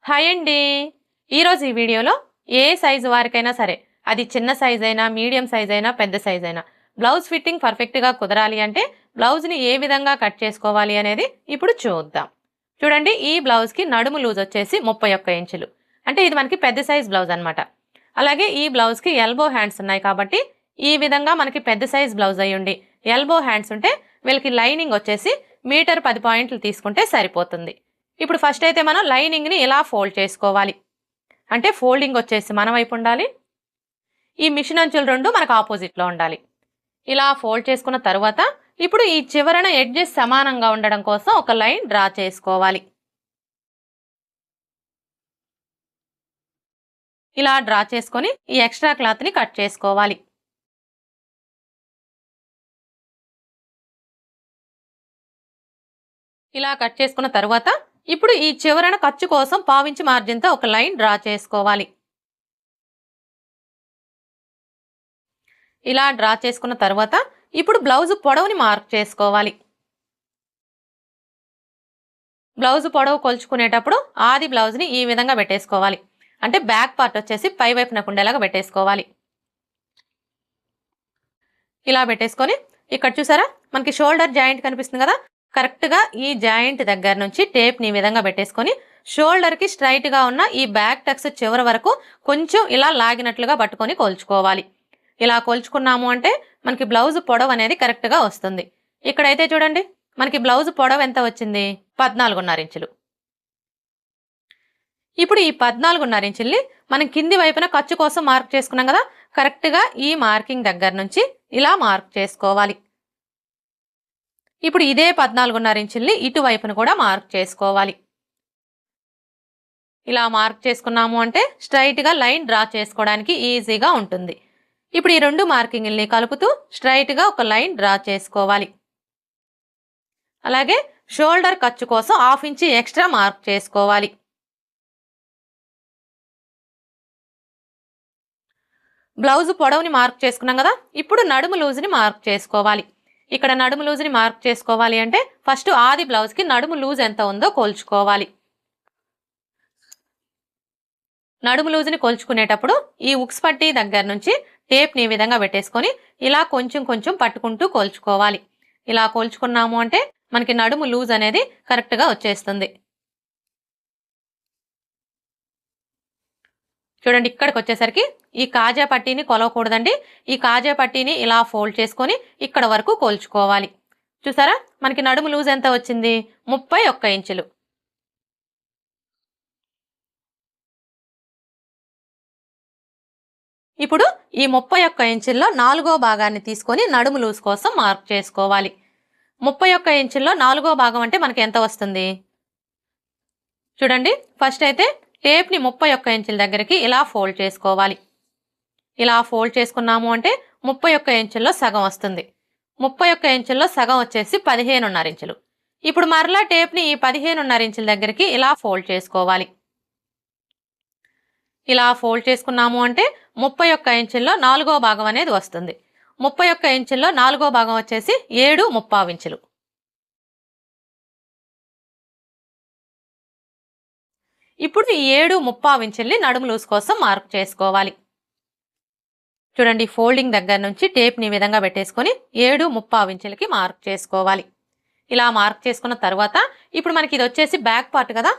Hi అండి. ఈరోజు ఈ వీడియోలో ఏ సైజు వారికైనా సరే, అది చిన్న సైజ్ అయినా, మీడియం సైజ్ అయినా, పెద్ద సైజ్ అయినా, బ్లౌజ్ ఫిట్టింగ్ పర్ఫెక్ట్‌గా కుదరాలి అంటే బ్లౌజ్‌ని ఏ విధంగా కట్ చేసుకోవాలి అనేది ఇప్పుడు చూద్దాం. చూడండి, ఈ బ్లౌజ్‌కి నడుము లూజ్ వచ్చేసి 31 ఇంచులు. అంటే ఇది మనకి పెద్ద సైజ్ బ్లౌజ్ అన్నమాట. అలాగే ఈ బ్లౌజ్‌కి ఎల్బో హ్యాండ్స్ ఉన్నాయి కాబట్టి ఈ విధంగా మనకి పెద్ద సైజ్ బ్లౌజ్ అయ్యుండి ఎల్బో హ్యాండ్స్ ఉంటే వీళ్ళకి లైనింగ్ వచ్చేసి మీటర్ 10 పాయింట్లు తీసుకుంటే సరిపోతుంది. ఇప్పుడు ఫస్ట్ అయితే మనం లైనింగ్‌ని ఇలా ఫోల్డ్ చేసుకోవాలి. అంటే ఫోల్డింగ్ వచ్చేసి మన వైపు ఉండాలి. ఈ మిషన్ అంచులు 2 మనకు ఆపోజిట్‌లో ఉండాలి. ఇలా ఫోల్డ్ చేసుకున్న తరువాత ఇప్పుడు ఈ చివరన ఎడ్జెస్ సమానంగా ఉండడం కోసం ఒక లైన్ డ్రా చేసుకోవాలి. ఇలా డ్రా చేసుకొని ఈ ఎక్స్ట్రా క్లాత్‌ని కట్ చేసుకోవాలి. ఇలా కట్ చేసుకున్న తరువాత ఇప్పుడు ఈ చివరన ఖర్చు కోసం పావించి మార్జిన్‌తో ఒక లైన్ డ్రా చేసుకోవాలి. ఇలా డ్రా చేసుకున్న తరువాత ఇప్పుడు బ్లౌజ్ పొడవుని మార్క్ చేసుకోవాలి. బ్లౌజ్ పొడవు కొలుచుకునేటప్పుడు ఆది బ్లౌజ్ని ఈ విధంగా పెట్టేసుకోవాలి. అంటే బ్యాక్ పార్ట్ వచ్చేసి పై వైపునకు ఉండేలాగా పెట్టేసుకోవాలి. ఇలా పెట్టేసుకొని ఇక్కడ చూసారా మనకి షోల్డర్ జాయింట్ కనిపిస్తుంది కదా, కరెక్ట్గా ఈ జాయింట్ దగ్గర నుంచి టేప్ని ఈ విధంగా పెట్టేసుకొని షోల్డర్కి స్ట్రైట్గా ఉన్న ఈ బ్యాక్ టక్స్ చివరి వరకు కొంచెం ఇలా లాగినట్లుగా పట్టుకొని కొలుచుకోవాలి. ఇలా కొలుచుకున్నాము అంటే మనకి బ్లౌజ్ పొడవు అనేది కరెక్ట్గా వస్తుంది. ఇక్కడైతే చూడండి మనకి బ్లౌజ్ పొడవు ఎంత వచ్చింది, 14.5 ఇంచులు. ఇప్పుడు ఈ 14.5 ఇంచుల్ని మనం కింది వైపున ఖర్చు కోసం మార్క్ చేసుకున్నాం కదా, కరెక్ట్గా ఈ మార్కింగ్ దగ్గర నుంచి ఇలా మార్క్ చేసుకోవాలి. ఇప్పుడు ఇదే 14.5 ఇంచుల్ని ఇటువైపును కూడా మార్క్ చేసుకోవాలి. ఇలా మార్క్ చేసుకున్నాము అంటే స్ట్రైట్గా లైన్ డ్రా చేసుకోవడానికి ఈజీగా ఉంటుంది. ఇప్పుడు ఈ 2 మార్కింగ్ని కలుపుతూ స్ట్రైట్గా ఒక లైన్ డ్రా చేసుకోవాలి. అలాగే షోల్డర్ ఖర్చు కోసం 1/2 ఇంచు ఎక్స్ట్రా మార్క్ చేసుకోవాలి. బ్లౌజ్ పొడవుని మార్క్ చేసుకున్నాం కదా, ఇప్పుడు నడుము లూజ్ని మార్క్ చేసుకోవాలి. ఇక్కడ నడుము లూజ్ని మార్క్ చేసుకోవాలి అంటే ఫస్ట్ ఆది బ్లౌజ్కి నడుము లూజ్ ఎంత ఉందో కొలుచుకోవాలి. నడుము లూజ్ని కొలుచుకునేటప్పుడు ఈ ఉక్స్ పట్టీ దగ్గర నుంచి టేప్ని ఈ విధంగా పెట్టేసుకొని ఇలా కొంచెం కొంచెం పట్టుకుంటూ కొలుచుకోవాలి. ఇలా కొలుచుకున్నాము అంటే మనకి నడుము లూజ్ అనేది కరెక్ట్గా వచ్చేస్తుంది. చూడండి, ఇక్కడికి వచ్చేసరికి ఈ కాజా పట్టీని కొలవకూడదండి. ఈ కాజా పట్టీని ఇలా ఫోల్డ్ చేసుకొని ఇక్కడ వరకు కొలుచుకోవాలి. చూసారా మనకి నడుము లూజ్ ఎంత వచ్చింది, 31 ఇంచులు. ఇప్పుడు ఈ 31 ఇంచుల్లో 4వ భాగాన్ని తీసుకొని నడుము లూజ్ కోసం మార్క్ చేసుకోవాలి. 31 ఇంచుల్లో 4వ భాగం అంటే మనకి ఎంత వస్తుంది చూడండి. ఫస్ట్ అయితే టేప్ని 31 ఇంచుల దగ్గరికి ఇలా ఫోల్డ్ చేసుకోవాలి. ఇలా ఫోల్డ్ చేసుకున్నాము అంటే 31 ఇంచుల్లో సగం వస్తుంది. 31 ఇంచుల్లో సగం వచ్చేసి 15.5 ఇంచులు. ఇప్పుడు మరలా టేప్ని ఈ 15.5 ఇంచుల దగ్గరికి ఇలా ఫోల్డ్ చేసుకోవాలి. ఇలా ఫోల్డ్ చేసుకున్నాము అంటే 31 ఇంచుల్లో 4వ భాగం అనేది వస్తుంది. 31 ఇంచుల్లో 4వ భాగం వచ్చేసి 7.75 ఇంచులు. ఇప్పుడు ఈ 7.75 ఇంచుల్ని నడుము లూజ్ కోసం మార్క్ చేసుకోవాలి. చూడండి, ఫోల్డింగ్ దగ్గర నుంచి టేప్ని ఈ విధంగా పెట్టేసుకొని 7.75 ఇంచులకి మార్క్ చేసుకోవాలి. ఇలా మార్క్ చేసుకున్న తర్వాత ఇప్పుడు మనకి ఇది వచ్చేసి బ్యాక్ పార్ట్ కదా,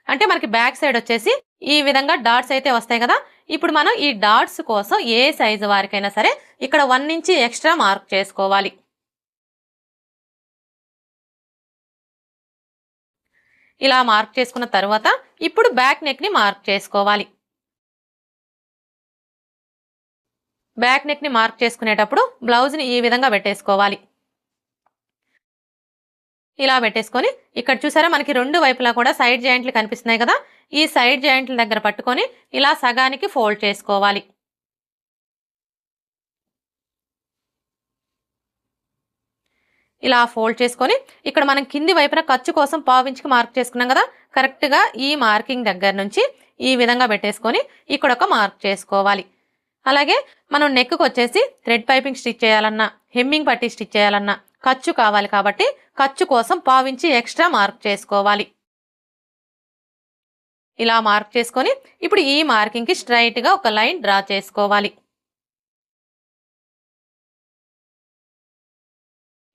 అంటే మనకి బ్యాక్ సైడ్ వచ్చేసి ఈ విధంగా డాట్స్ అయితే వస్తాయి కదా. ఇప్పుడు మనం ఈ డాట్స్ కోసం ఏ సైజు వారికైనా సరే ఇక్కడ 1 ఇంచ్ ఎక్స్ట్రా మార్క్ చేసుకోవాలి. ఇలా మార్క్ చేసుకున్న తర్వాత ఇప్పుడు బ్యాక్ నెక్ని మార్క్ చేసుకోవాలి. బ్యాక్ నెక్ని మార్క్ చేసుకునేటప్పుడు బ్లౌజ్ని ఈ విధంగా పెట్టేసుకోవాలి. ఇలా పెట్టేసుకొని ఇక్కడ చూసారా మనకి 2 వైపులా కూడా సైడ్ జాయింట్లు కనిపిస్తున్నాయి కదా, ఈ సైడ్ జాయింట్ల దగ్గర పట్టుకొని ఇలా సగానికి ఫోల్డ్ చేసుకోవాలి. ఇలా ఫోల్డ్ చేసుకొని ఇక్కడ మనం కింది వైపున ఖర్చు కోసం 1/2 ఇంచుకి మార్క్ చేసుకున్నాం కదా, కరెక్ట్గా ఈ మార్కింగ్ దగ్గర నుంచి ఈ విధంగా పెట్టేసుకొని ఇక్కడ ఒక మార్క్ చేసుకోవాలి. అలాగే మనం నెక్కు వచ్చేసి థ్రెడ్ పైపింగ్ స్టిచ్ చేయాలన్నా, హెమ్మింగ్ పట్టి స్టిచ్ చేయాలన్నా ఖర్చు కావాలి కాబట్టి ఖర్చు కోసం 1/2 ఇంచు ఎక్స్ట్రా మార్క్ చేసుకోవాలి. ఇలా మార్క్ చేసుకొని ఇప్పుడు ఈ మార్కింగ్కి స్ట్రైట్గా ఒక లైన్ డ్రా చేసుకోవాలి.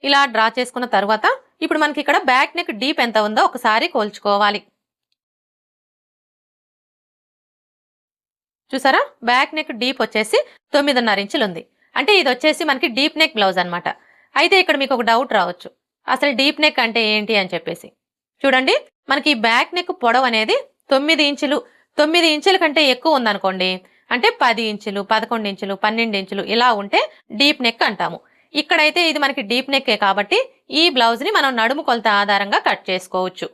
ఇలా డ్రా చేసుకున్న తర్వాత ఇప్పుడు మనకి ఇక్కడ బ్యాక్ నెక్ డీప్ ఎంత ఉందో ఒకసారి కొలుచుకోవాలి. చూసారా, బ్యాక్ నెక్ డీప్ వచ్చేసి 9.5 ఇంచులు ఉంది. అంటే ఇది వచ్చేసి మనకి డీప్ నెక్ బ్లౌజ్ అనమాట. అయితే ఇక్కడ మీకు ఒక డౌట్ రావచ్చు, అసలు డీప్ నెక్ అంటే ఏంటి అని చెప్పేసి. చూడండి, మనకి బ్యాక్ నెక్ పొడవు అనేది 9 ఇంచులు, 9 ఇంచుల కంటే ఎక్కువ ఉందనుకోండి, అంటే 10 ఇంచులు, 11 ఇంచులు, 12 ఇంచులు ఇలా ఉంటే డీప్ నెక్ అంటాము. ఇక్కడైతే ఇది మనకి డీప్ నెక్కే కాబట్టి ఈ బ్లౌజ్ని మనం నడుము కొలత ఆధారంగా కట్ చేసుకోవచ్చు.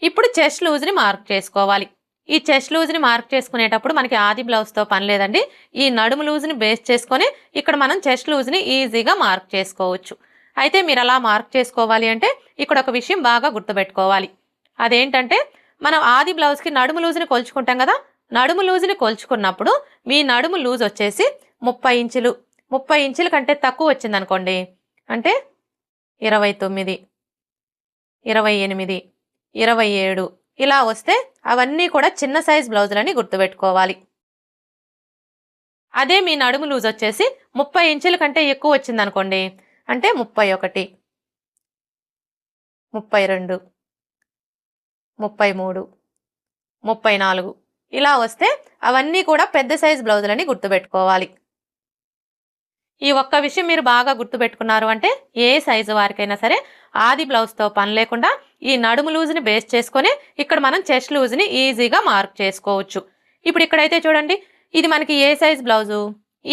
ఇప్పుడు చెస్ట్ లూజ్ని మార్క్ చేసుకోవాలి. ఈ చెస్ట్ లూజ్ని మార్క్ చేసుకునేటప్పుడు మనకి ఆది బ్లౌజ్తో పని లేదండి. ఈ నడుము లూజ్ని బేస్ చేసుకొని ఇక్కడ మనం చెస్ట్ లూజ్ని ఈజీగా మార్క్ చేసుకోవచ్చు. అయితే మీరు అలా మార్క్ చేసుకోవాలి అంటే ఇక్కడ ఒక విషయం బాగా గుర్తుపెట్టుకోవాలి. అదేంటంటే, మనం ఆది బ్లౌజ్కి నడుము లూజ్ని కొలుచుకుంటాం కదా, నడుము లూజ్ని కొలుచుకున్నప్పుడు మీ నడుము లూజ్ వచ్చేసి 30 ఇంచులు, 30 ఇంచుల కంటే తక్కువ వచ్చిందనుకోండి, అంటే 29, 28, 27 ఇలా వస్తే అవన్నీ కూడా చిన్న సైజ్ బ్లౌజులని గుర్తుపెట్టుకోవాలి. అదే మీ నడుము లూజ్ వచ్చేసి 30 ఇంచుల కంటే ఎక్కువ వచ్చిందనుకోండి, అంటే 31, 32, 33, 34 ఇలా వస్తే అవన్నీ కూడా పెద్ద సైజ్ బ్లౌజులని గుర్తుపెట్టుకోవాలి. ఈ ఒక్క విషయం మీరు బాగా గుర్తుపెట్టుకున్నారు అంటే ఏ సైజు వారికైనా సరే ఆది బ్లౌజ్తో పని లేకుండా ఈ నడుము లూజ్ని బేస్ చేసుకొని ఇక్కడ మనం చెస్ట్ లూజ్ని ఈజీగా మార్క్ చేసుకోవచ్చు. ఇప్పుడు ఇక్కడైతే చూడండి, ఇది మనకి ఏ సైజ్ బ్లౌజు,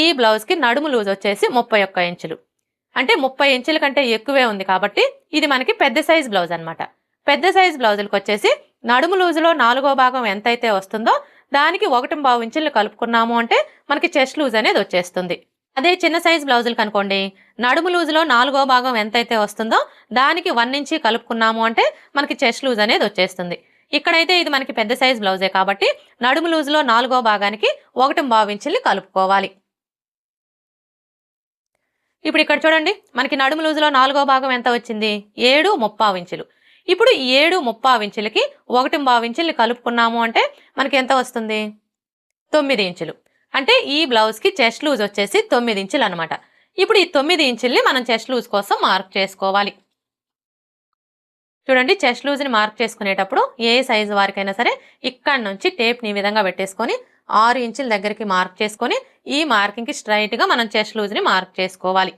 ఈ బ్లౌజ్కి నడుము లూజ్ వచ్చేసి 31 ఇంచులు, అంటే 30 ఇంచుల కంటే ఎక్కువే ఉంది కాబట్టి ఇది మనకి పెద్ద సైజ్ బ్లౌజ్ అనమాట. పెద్ద సైజ్ బ్లౌజులకు వచ్చేసి నడుము లూజులో 4వ భాగం ఎంతైతే వస్తుందో దానికి 1.5 ఇంచులు కలుపుకున్నాము అంటే మనకి చెస్ట్ లూజ్ అనేది వచ్చేస్తుంది. అదే చిన్న సైజ్ బ్లౌజులకు అనుకోండి, నడుము లూజులో 4వ భాగం ఎంతైతే వస్తుందో దానికి 1 ఇంచి కలుపుకున్నాము అంటే మనకి చెస్ట్ లూజ్ అనేది వచ్చేస్తుంది. ఇక్కడైతే ఇది మనకి పెద్ద సైజ్ బ్లౌజే కాబట్టి నడుము లూజులో 4వ భాగానికి 1.5 ఇంచుల్ని కలుపుకోవాలి. ఇప్పుడు ఇక్కడ చూడండి, మనకి నడుము లూజులో 4వ భాగం ఎంత వచ్చింది, 7.5 ఇంచులు. ఇప్పుడు ఈ 7.5 ఇంచులకి 1.5 ఇంచుల్ని కలుపుకున్నాము అంటే మనకి ఎంత వస్తుంది, 9 ఇంచులు. అంటే ఈ బ్లౌజ్కి చెస్ట్ లూజ్ వచ్చేసి 9 ఇంచులు అనమాట. ఇప్పుడు ఈ 9 ఇంచుల్ని మనం చెస్ట్ లూజ్ కోసం మార్క్ చేసుకోవాలి. చూడండి, చెస్ట్ లూజ్ని మార్క్ చేసుకునేటప్పుడు ఏ సైజు వారికైనా సరే ఇక్కడ నుంచి టేప్ని ఈ విధంగా పెట్టేసుకొని 6 ఇంచుల దగ్గరికి మార్క్ చేసుకొని ఈ మార్కింగ్కి స్ట్రైట్గా మనం చెస్ట్ లూజ్ని మార్క్ చేసుకోవాలి.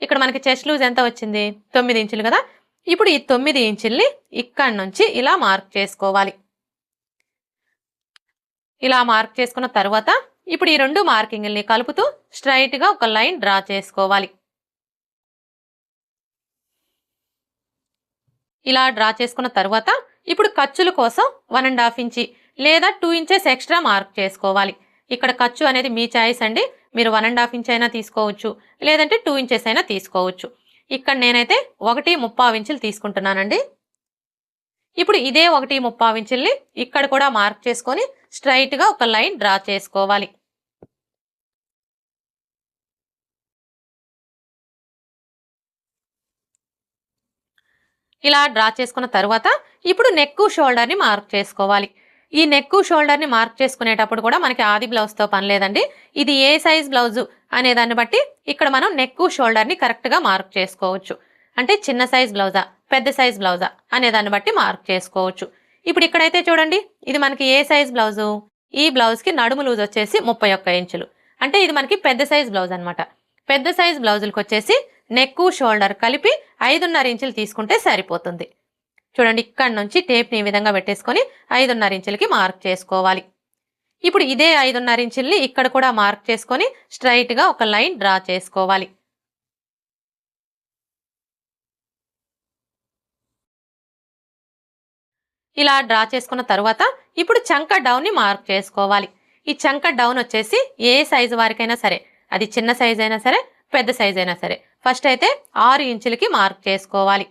ఇక్కడ మనకి చెస్ట్ లూజ్ ఎంత వచ్చింది, 9 ఇంచులు కదా. ఇప్పుడు ఈ 9 ఇంచుల్ని ఇక్కడ నుంచి ఇలా మార్క్ చేసుకోవాలి. ఇలా మార్క్ చేసుకున్న తర్వాత ఇప్పుడు ఈ రెండు మార్కింగ్ని కలుపుతూ స్ట్రైట్గా ఒక లైన్ డ్రా చేసుకోవాలి. ఇలా డ్రా చేసుకున్న తర్వాత ఇప్పుడు ఖర్చుల కోసం 1.5 ఇంచి లేదా 2 ఇంచెస్ ఎక్స్ట్రా మార్క్ చేసుకోవాలి. ఇక్కడ ఖర్చు అనేది మీ చాయిస్ అండి. మీరు 1.5 ఇంచ్ అయినా తీసుకోవచ్చు, లేదంటే 2 ఇంచెస్ అయినా తీసుకోవచ్చు. ఇక్కడ నేనైతే 1.35 ఇంచులు తీసుకుంటున్నానండి. ఇప్పుడు ఇదే 1.35 ఇంచుల్ని ఇక్కడ కూడా మార్క్ చేసుకొని స్ట్రైట్గా ఒక లైన్ డ్రా చేసుకోవాలి. ఇలా డ్రా చేసుకున్న తర్వాత ఇప్పుడు నెక్ షోల్డర్ని మార్క్ చేసుకోవాలి. ఈ నెక్ షోల్డర్ని మార్క్ చేసుకునేటప్పుడు కూడా మనకి ఆది బ్లౌజ్తో పని లేదండి. ఇది ఏ సైజ్ బ్లౌజు అనే దాన్ని బట్టి ఇక్కడ మనం నెక్ షోల్డర్ని కరెక్ట్గా మార్క్ చేసుకోవచ్చు. అంటే చిన్న సైజ్ బ్లౌజా పెద్ద సైజ్ బ్లౌజా అనే దాన్ని బట్టి మార్క్ చేసుకోవచ్చు. ఇప్పుడు ఇక్కడైతే చూడండి, ఇది మనకి ఏ సైజ్ బ్లౌజు, ఈ బ్లౌజ్కి నడుము లూజ్ వచ్చేసి 31 ఇంచులు, అంటే ఇది మనకి పెద్ద సైజ్ బ్లౌజ్ అనమాట. పెద్ద సైజ్ బ్లౌజులకు వచ్చేసి నెక్ షోల్డర్ కలిపి 5.5 ఇంచులు తీసుకుంటే సరిపోతుంది. చూడండి, ఇక్కడ నుంచి టేప్ని ఈ విధంగా పెట్టేసుకొని 5.5 ఇంచులకి మార్క్ చేసుకోవాలి. ఇప్పుడు ఇదే 5.5 ఇంచుల్ని ఇక్కడ కూడా మార్క్ చేసుకొని స్ట్రైట్గా ఒక లైన్ డ్రా చేసుకోవాలి. ఇలా డ్రా చేసుకున్న తర్వాత ఇప్పుడు చంక డౌన్ని మార్క్ చేసుకోవాలి. ఈ చంక డౌన్ వచ్చేసి ఏ సైజు వారికైనా సరే, అది చిన్న సైజ్ అయినా సరే పెద్ద సైజ్ అయినా సరే, ఫస్ట్ అయితే 6 ఇంచులకి మార్క్ చేసుకోవాలి.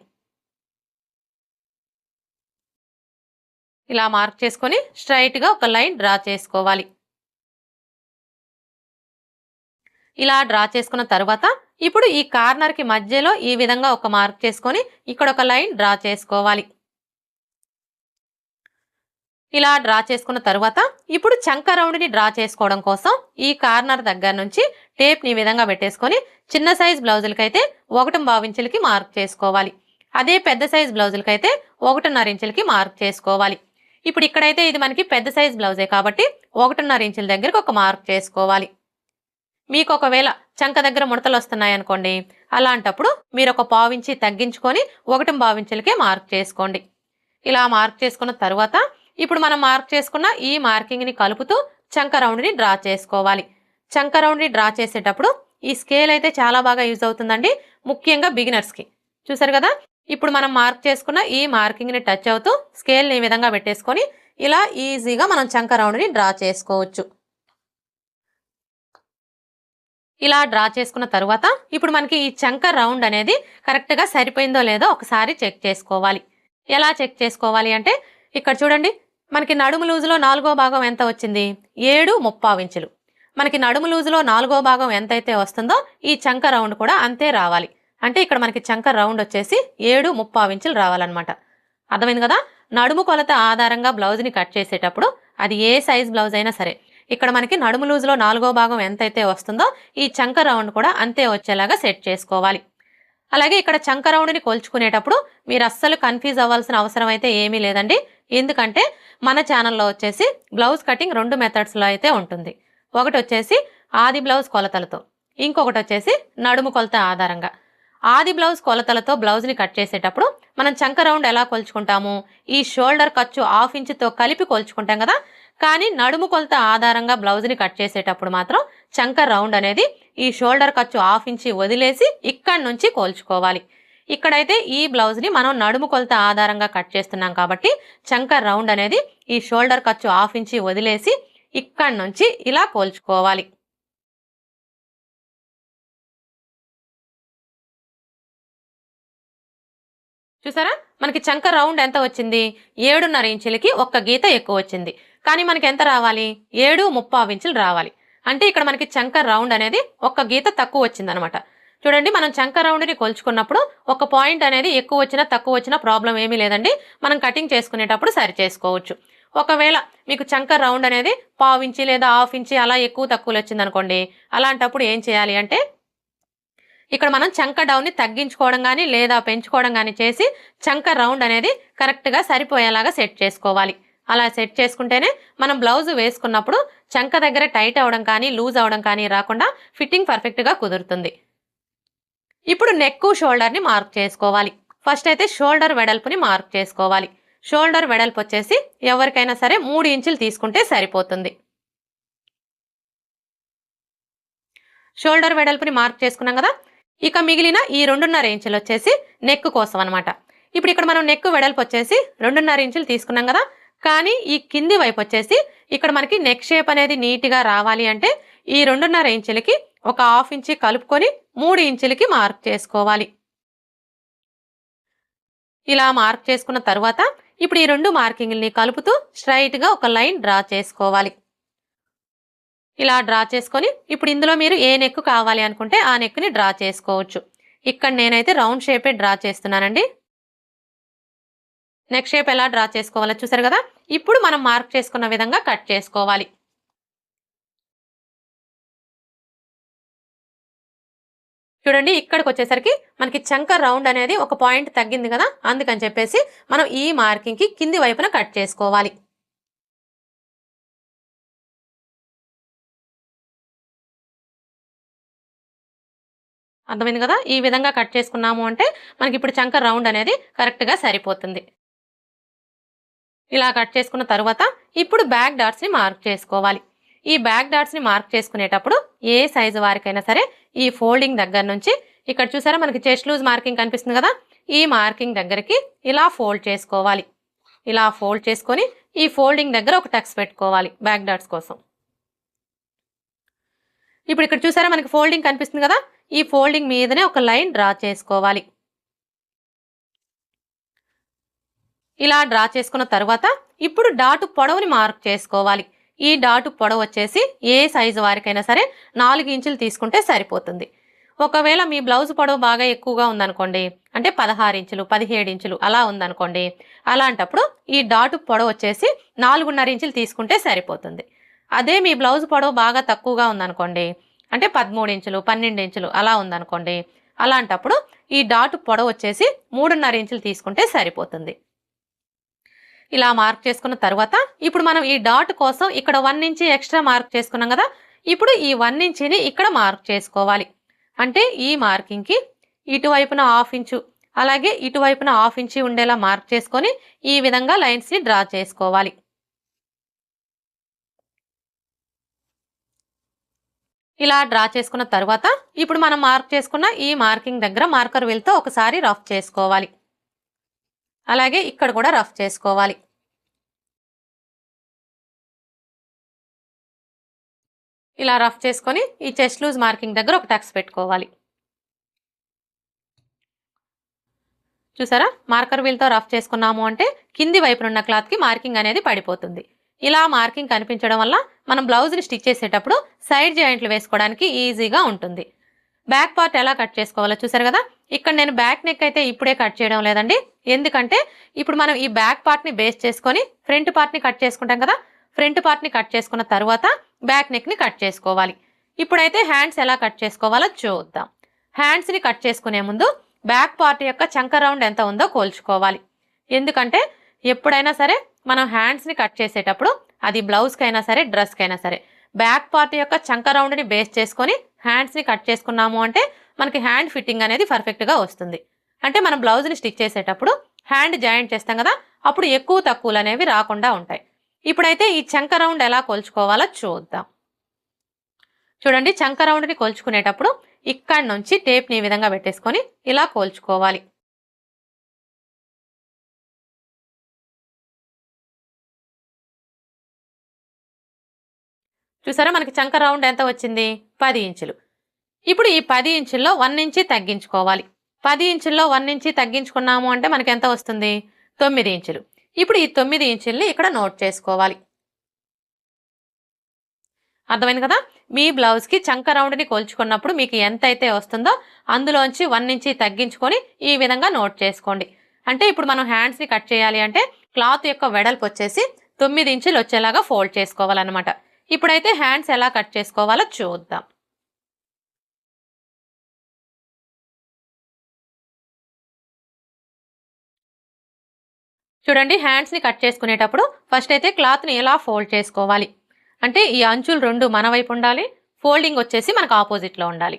ఇలా మార్క్ చేసుకొని స్ట్రైట్గా ఒక లైన్ డ్రా చేసుకోవాలి. ఇలా డ్రా చేసుకున్న తర్వాత ఇప్పుడు ఈ కార్నర్కి మధ్యలో ఈ విధంగా ఒక మార్క్ చేసుకొని ఇక్కడ ఒక లైన్ డ్రా చేసుకోవాలి. ఇలా డ్రా చేసుకున్న తర్వాత ఇప్పుడు చంక రౌండ్ని డ్రా చేసుకోవడం కోసం ఈ కార్నర్ దగ్గర నుంచి టేప్ని ఈ విధంగా పెట్టేసుకొని చిన్న సైజ్ బ్లౌజులకైతే 1.5 ఇంచులకి మార్క్ చేసుకోవాలి. అదే పెద్ద సైజ్ బ్లౌజులకైతే 1.5 ఇంచులకి మార్క్ చేసుకోవాలి. ఇప్పుడు ఇక్కడైతే ఇది మనకి పెద్ద సైజ్ బ్లౌజే కాబట్టి 1.5 ఇంచుల దగ్గరకు ఒక మార్క్ చేసుకోవాలి. మీకు ఒకవేళ చంక దగ్గర ముడతలు వస్తున్నాయి అనుకోండి, అలాంటప్పుడు మీరు ఒక 1/4 ఇంచి తగ్గించుకొని 1.5 ఇంచులకే మార్క్ చేసుకోండి. ఇలా మార్క్ చేసుకున్న తర్వాత ఇప్పుడు మనం మార్క్ చేసుకున్న ఈ మార్కింగ్ని కలుపుతూ చంక రౌండ్ని డ్రా చేసుకోవాలి. చంక రౌండ్ని డ్రా చేసేటప్పుడు ఈ స్కేల్ అయితే చాలా బాగా యూజ్ అవుతుందండి, ముఖ్యంగా బిగినర్స్కి. చూసారు కదా, ఇప్పుడు మనం మార్క్ చేసుకున్న ఈ మార్కింగ్ని టచ్ అవుతూ స్కేల్ని ఈ విధంగా పెట్టేసుకొని ఇలా ఈజీగా మనం చంక రౌండ్ని డ్రా చేసుకోవచ్చు. ఇలా డ్రా చేసుకున్న తర్వాత ఇప్పుడు మనకి ఈ చంక రౌండ్ అనేది కరెక్ట్గా సరిపోయిందో లేదో ఒకసారి చెక్ చేసుకోవాలి. ఎలా చెక్ చేసుకోవాలి అంటే ఇక్కడ చూడండి, మనకి నడుము లూజులో 4వ భాగం ఎంత వచ్చింది? 7.75 ఇంచులు. మనకి నడుము లూజులో 4వ భాగం ఎంతైతే వస్తుందో ఈ చంక రౌండ్ కూడా అంతే రావాలి. అంటే ఇక్కడ మనకి చంక రౌండ్ వచ్చేసి 7.75 ఇంచులు రావాలన్నమాట. అర్థమైంది కదా? నడుము కొలత ఆధారంగా బ్లౌజ్ని కట్ చేసేటప్పుడు అది ఏ సైజ్ బ్లౌజ్ అయినా సరే ఇక్కడ మనకి నడుము లూజులో 4వ భాగం ఎంతైతే వస్తుందో ఈ చంక రౌండ్ కూడా అంతే వచ్చేలాగా సెట్ చేసుకోవాలి. అలాగే ఇక్కడ చంక రౌండ్ని కొలుచుకునేటప్పుడు మీరు అస్సలు కన్ఫ్యూజ్ అవ్వాల్సిన అవసరం అయితే ఏమీ లేదండి. ఎందుకంటే మన ఛానల్లో వచ్చేసి బ్లౌజ్ కటింగ్ 2 మెథడ్స్లో అయితే ఉంటుంది. ఒకటి వచ్చేసి ఆది బ్లౌజ్ కొలతలతో, ఇంకొకటి వచ్చేసి నడుము కొలత ఆధారంగా. ఆది బ్లౌజ్ కొలతలతో బ్లౌజ్ని కట్ చేసేటప్పుడు మనం చంక రౌండ్ ఎలా కొలుచుకుంటాము? ఈ షోల్డర్ ఖర్చు 1/2 ఇంచుతో కలిపి కొలుచుకుంటాం కదా. కానీ నడుము కొలత ఆధారంగా బ్లౌజ్ని కట్ చేసేటప్పుడు మాత్రం చంక రౌండ్ అనేది ఈ షోల్డర్ ఖర్చు 1/2 ఇంచి వదిలేసి ఇక్కడి నుంచి కోల్చుకోవాలి. ఇక్కడైతే ఈ బ్లౌజ్ని మనం నడుము కొలత ఆధారంగా కట్ చేస్తున్నాం కాబట్టి చంక రౌండ్ అనేది ఈ షోల్డర్ ఖర్చు 1/2 ఇంచి వదిలేసి ఇక్కడి నుంచి ఇలా కోల్చుకోవాలి. చూసారా, మనకి చంక రౌండ్ ఎంత వచ్చింది? 7.5 ఇంచులకి ఒక్క గీత ఎక్కువ వచ్చింది. కానీ మనకి ఎంత రావాలి? 7.75 ఇంచులు రావాలి. అంటే ఇక్కడ మనకి చంక రౌండ్ అనేది ఒక్క గీత తక్కువ వచ్చింది అనమాట. చూడండి, మనం చంక రౌండ్ని కొలుచుకున్నప్పుడు ఒక పాయింట్ అనేది ఎక్కువ వచ్చినా తక్కువ వచ్చినా ప్రాబ్లం ఏమీ లేదండి. మనం కటింగ్ చేసుకునేటప్పుడు సరి చేసుకోవచ్చు. ఒకవేళ మీకు చంక రౌండ్ అనేది 1/4 ఇంచి లేదా 1/2 ఇంచి అలా ఎక్కువ తక్కువలు వచ్చింది అనుకోండి, అలాంటప్పుడు ఏం చేయాలి అంటే ఇక్కడ మనం చంక డౌన్ని తగ్గించుకోవడం కానీ లేదా పెంచుకోవడం కానీ చేసి చంక రౌండ్ అనేది కరెక్ట్గా సరిపోయేలాగా సెట్ చేసుకోవాలి. అలా సెట్ చేసుకుంటేనే మనం బ్లౌజ్ వేసుకున్నప్పుడు చంక దగ్గర టైట్ అవడం కానీ లూజ్ అవడం కానీ రాకుండా ఫిట్టింగ్ పర్ఫెక్ట్గా కుదురుతుంది. ఇప్పుడు నెక్ షోల్డర్ని మార్క్ చేసుకోవాలి. ఫస్ట్ అయితే షోల్డర్ వెడల్పుని మార్క్ చేసుకోవాలి. షోల్డర్ వెడల్పు వచ్చేసి ఎవరికైనా సరే 3 ఇంచులు తీసుకుంటే సరిపోతుంది. షోల్డర్ వెడల్పుని మార్క్ చేసుకున్నాం కదా. ఇక మిగిలిన ఈ 2.5 ఇంచులు వచ్చేసి నెక్ కోసం అనమాట. ఇప్పుడు ఇక్కడ మనం నెక్ వెడల్పు వచ్చేసి 2.5 ఇంచులు తీసుకున్నాం కదా. కానీ ఈ కింది వైపు వచ్చేసి ఇక్కడ మనకి నెక్ షేప్ అనేది నీట్గా రావాలి అంటే ఈ 2.5 ఇంచులకి ఒక 1/2 ఇంచి కలుపుకొని 3 ఇంచులకి మార్క్ చేసుకోవాలి. ఇలా మార్క్ చేసుకున్న తర్వాత ఇప్పుడు ఈ 2 మార్కింగ్ని కలుపుతూ స్ట్రైట్గా ఒక లైన్ డ్రా చేసుకోవాలి. ఇలా డ్రా చేసుకొని ఇప్పుడు ఇందులో మీరు ఏ నెక్ కావాలి అనుకుంటే ఆ నెక్ని డ్రా చేసుకోవచ్చు. ఇక్కడ నేనైతే రౌండ్ షేపే డ్రా చేస్తున్నానండి. నెక్ షేప్ ఎలా డ్రా చేసుకోవాలో చూసారు కదా. ఇప్పుడు మనం మార్క్ చేసుకున్న విధంగా కట్ చేసుకోవాలి. చూడండి, ఇక్కడికి వచ్చేసరికి మనకి చంక రౌండ్ అనేది ఒక పాయింట్ తగ్గింది కదా. అందుకని చెప్పేసి మనం ఈ మార్కింగ్కి కింది వైపున కట్ చేసుకోవాలి. అర్థమైంది కదా. ఈ విధంగా కట్ చేసుకున్నాము అంటే మనకి ఇప్పుడు చంక రౌండ్ అనేది కరెక్ట్గా సరిపోతుంది. ఇలా కట్ చేసుకున్న తర్వాత ఇప్పుడు బ్యాక్ డాట్స్ని మార్క్ చేసుకోవాలి. ఈ బ్యాక్ డాట్స్ని మార్క్ చేసుకునేటప్పుడు ఏ సైజు వారికైనా సరే ఈ ఫోల్డింగ్ దగ్గర నుంచి ఇక్కడ చూసారా మనకి చెస్ట్ లూజ్ మార్కింగ్ కనిపిస్తుంది కదా. ఈ మార్కింగ్ దగ్గరికి ఇలా ఫోల్డ్ చేసుకోవాలి. ఇలా ఫోల్డ్ చేసుకొని ఈ ఫోల్డింగ్ దగ్గర ఒక టక్స్ పెట్టుకోవాలి బ్యాక్ డాట్స్ కోసం. ఇప్పుడు ఇక్కడ చూసారా మనకి ఫోల్డింగ్ కనిపిస్తుంది కదా. ఈ ఫోల్డింగ్ మీదనే ఒక లైన్ డ్రా చేసుకోవాలి. ఇలా డ్రా చేసుకున్న తర్వాత ఇప్పుడు డాటు పొడవుని మార్క్ చేసుకోవాలి. ఈ డాటు పొడవు వచ్చేసి ఏ సైజు వారికైనా సరే 4 ఇంచులు తీసుకుంటే సరిపోతుంది. ఒకవేళ మీ బ్లౌజ్ పొడవు బాగా ఎక్కువగా ఉందనుకోండి, అంటే 16 ఇంచులు 17 ఇంచులు అలా ఉందనుకోండి, అలాంటప్పుడు ఈ డాటు పొడవు వచ్చేసి 4.5 ఇంచులు తీసుకుంటే సరిపోతుంది. అదే మీ బ్లౌజ్ పొడవు బాగా తక్కువగా ఉందనుకోండి, అంటే 13 ఇంచులు 12 ఇంచులు అలా ఉందనుకోండి, అలాంటప్పుడు ఈ డాటు పొడవు వచ్చేసి 3.5 ఇంచులు తీసుకుంటే సరిపోతుంది. ఇలా మార్క్ చేసుకున్న తర్వాత ఇప్పుడు మనం ఈ డాట్ కోసం ఇక్కడ 1 ఇంచ్ ఎక్స్ట్రా మార్క్ చేసుకున్నాం కదా, ఇప్పుడు ఈ 1 ఇంచిని ఇక్కడ మార్క్ చేసుకోవాలి. అంటే ఈ మార్కింగ్కి ఇటువైపున 1/2 ఇంచు అలాగే ఇటువైపున 1/2 ఇంచు ఉండేలా మార్క్ చేసుకొని ఈ విధంగా లైన్స్ని డ్రా చేసుకోవాలి. ఇలా డ్రా చేసుకున్న తర్వాత ఇప్పుడు మనం మార్క్ చేసుకున్న ఈ మార్కింగ్ దగ్గర మార్కర్ వీల్తో ఒకసారి రఫ్ చేసుకోవాలి. అలాగే ఇక్కడ కూడా రఫ్ చేసుకోవాలి. ఇలా రఫ్ చేసుకొని ఈ చెస్ట్ లూజ్ మార్కింగ్ దగ్గర ఒక టక్స్ పెట్టుకోవాలి. చూసారా, మార్కర్ వీల్తో రఫ్ చేసుకున్నాము అంటే కింది వైపునున్న క్లాత్కి మార్కింగ్ అనేది పడిపోతుంది. ఇలా మార్కింగ్ కనిపించడం వల్ల మనం బ్లౌజ్ని స్టిచ్ చేసేటప్పుడు సైడ్ జాయింట్లు వేసుకోవడానికి ఈజీగా ఉంటుంది. బ్యాక్ పార్ట్ ఎలా కట్ చేసుకోవాలో చూసారు కదా. ఇక్కడ నేను బ్యాక్ నెక్ అయితే ఇప్పుడే కట్ చేయడం లేదండి, ఎందుకంటే ఇప్పుడు మనం ఈ బ్యాక్ పార్ట్ని బేస్ చేసుకొని ఫ్రంట్ పార్ట్ని కట్ చేసుకుంటాం కదా. ఫ్రంట్ పార్ట్ని కట్ చేసుకున్న తర్వాత బ్యాక్ నెక్ని కట్ చేసుకోవాలి. ఇప్పుడైతే హ్యాండ్స్ ఎలా కట్ చేసుకోవాలో చూద్దాం. హ్యాండ్స్ని కట్ చేసుకునే ముందు బ్యాక్ పార్ట్ యొక్క చంక రౌండ్ ఎంత ఉందో కోల్చుకోవాలి. ఎందుకంటే ఎప్పుడైనా సరే మనం హ్యాండ్స్ని కట్ చేసేటప్పుడు అది బ్లౌజ్కైనా సరే డ్రెస్కైనా సరే బ్యాక్ పార్ట్ యొక్క చంక రౌండ్ని బేస్ చేసుకొని హ్యాండ్స్ని కట్ చేసుకున్నాము అంటే మనకి హ్యాండ్ ఫిట్టింగ్ అనేది పర్ఫెక్ట్గా వస్తుంది. అంటే మనం బ్లౌజ్ని స్టిచ్ చేసేటప్పుడు హ్యాండ్ జాయింట్ చేస్తాం కదా, అప్పుడు ఎక్కువ తక్కువలు అనేవి రాకుండా ఉంటాయి. ఇప్పుడైతే ఈ చంక రౌండ్ ఎలా కొలుచుకోవాలో చూద్దాం. చూడండి, చంక రౌండ్ని కొలుచుకునేటప్పుడు ఇక్కడ నుంచి టేప్ని ఈ విధంగా పెట్టేసుకొని ఇలా కోల్చుకోవాలి. చూసారా, మనకి చంక రౌండ్ ఎంత వచ్చింది? 10 ఇంచులు. ఇప్పుడు ఈ 10 ఇంచుల్లో 1 ఇంచి తగ్గించుకోవాలి. 10 ఇంచుల్లో 1 ఇంచి తగ్గించుకున్నాము అంటే మనకి ఎంత వస్తుంది? 9 ఇంచులు. ఇప్పుడు ఈ 9 ఇంచుల్ని ఇక్కడ నోట్ చేసుకోవాలి. అర్థమైంది కదా. మీ బ్లౌజ్కి చంక రౌండ్ని కొలుచుకున్నప్పుడు మీకు ఎంత అయితే వస్తుందో అందులోంచి 1 ఇంచి తగ్గించుకొని ఈ విధంగా నోట్ చేసుకోండి. అంటే ఇప్పుడు మనం హ్యాండ్స్ని కట్ చేయాలి అంటే క్లాత్ యొక్క వెడల్పు వచ్చేసి 9 ఇంచులు వచ్చేలాగా ఫోల్డ్ చేసుకోవాలన్నమాట. ఇప్పుడైతే హ్యాండ్స్ ఎలా కట్ చేసుకోవాలో చూద్దాం. చూడండి, హ్యాండ్స్ని కట్ చేసుకునేటప్పుడు ఫస్ట్ అయితే క్లాత్ని ఎలా ఫోల్డ్ చేసుకోవాలి అంటే ఈ అంచులు రెండు మన వైపు ఉండాలి, ఫోల్డింగ్ వచ్చేసి మనకు ఆపోజిట్లో ఉండాలి.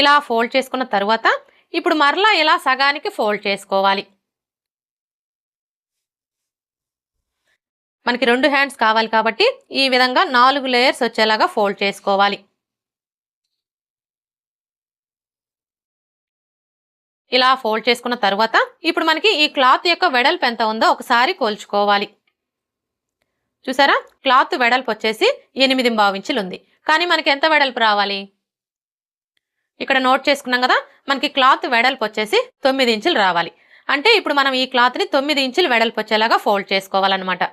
ఇలా ఫోల్డ్ చేసుకున్న తర్వాత ఇప్పుడు మరలా ఇలా సగానికి ఫోల్డ్ చేసుకోవాలి. మనకి 2 హ్యాండ్స్ కావాలి కాబట్టి ఈ విధంగా 4 లేయర్స్ వచ్చేలాగా ఫోల్డ్ చేసుకోవాలి. ఇలా ఫోల్డ్ చేసుకున్న తర్వాత ఇప్పుడు మనకి ఈ క్లాత్ యొక్క వెడల్పు ఎంత ఉందో ఒకసారి కొలుచుకోవాలి. చూసారా, క్లాత్ వెడల్పు వచ్చేసి 8.5 ఇంచులు ఉంది, కానీ మనకి ఎంత వెడల్పు రావాలి? ఇక్కడ నోట్ చేసుకున్నాం కదా, మనకి క్లాత్ వెడల్పు వచ్చేసి 9 ఇంచులు రావాలి. అంటే ఇప్పుడు మనం ఈ క్లాత్ని 9 ఇంచులు వెడల్పు వచ్చేలాగా ఫోల్డ్ చేసుకోవాలన్నమాట.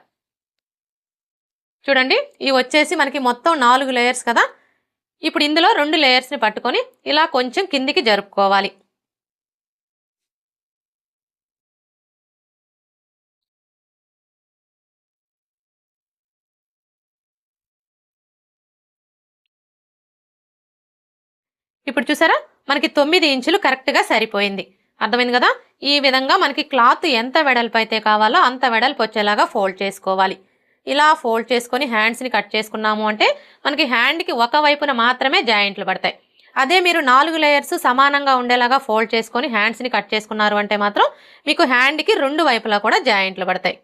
చూడండి, ఇవి వచ్చేసి మనకి మొత్తం 4 లేయర్స్ కదా. ఇప్పుడు ఇందులో 2 లేయర్స్ని పట్టుకొని ఇలా కొంచెం కిందికి జరుపుకోవాలి. ఇప్పుడు చూసారా, మనకి 9 ఇంచులు కరెక్ట్గా సరిపోయింది. అర్థమైంది కదా. ఈ విధంగా మనకి క్లాత్ ఎంత వెడల్పు అయితే కావాలో అంత వెడల్పు వచ్చేలాగా ఫోల్డ్ చేసుకోవాలి. ఇలా ఫోల్డ్ చేసుకొని హ్యాండ్స్ని కట్ చేసుకున్నాము అంటే మనకి హ్యాండ్కి ఒక వైపున మాత్రమే జాయింట్లు పడతాయి. అదే మీరు 4 లేయర్స్ సమానంగా ఉండేలాగా ఫోల్డ్ చేసుకొని హ్యాండ్స్ని కట్ చేసుకున్నారు అంటే మాత్రం మీకు హ్యాండ్కి 2 వైపులా కూడా జాయింట్లు పడతాయి.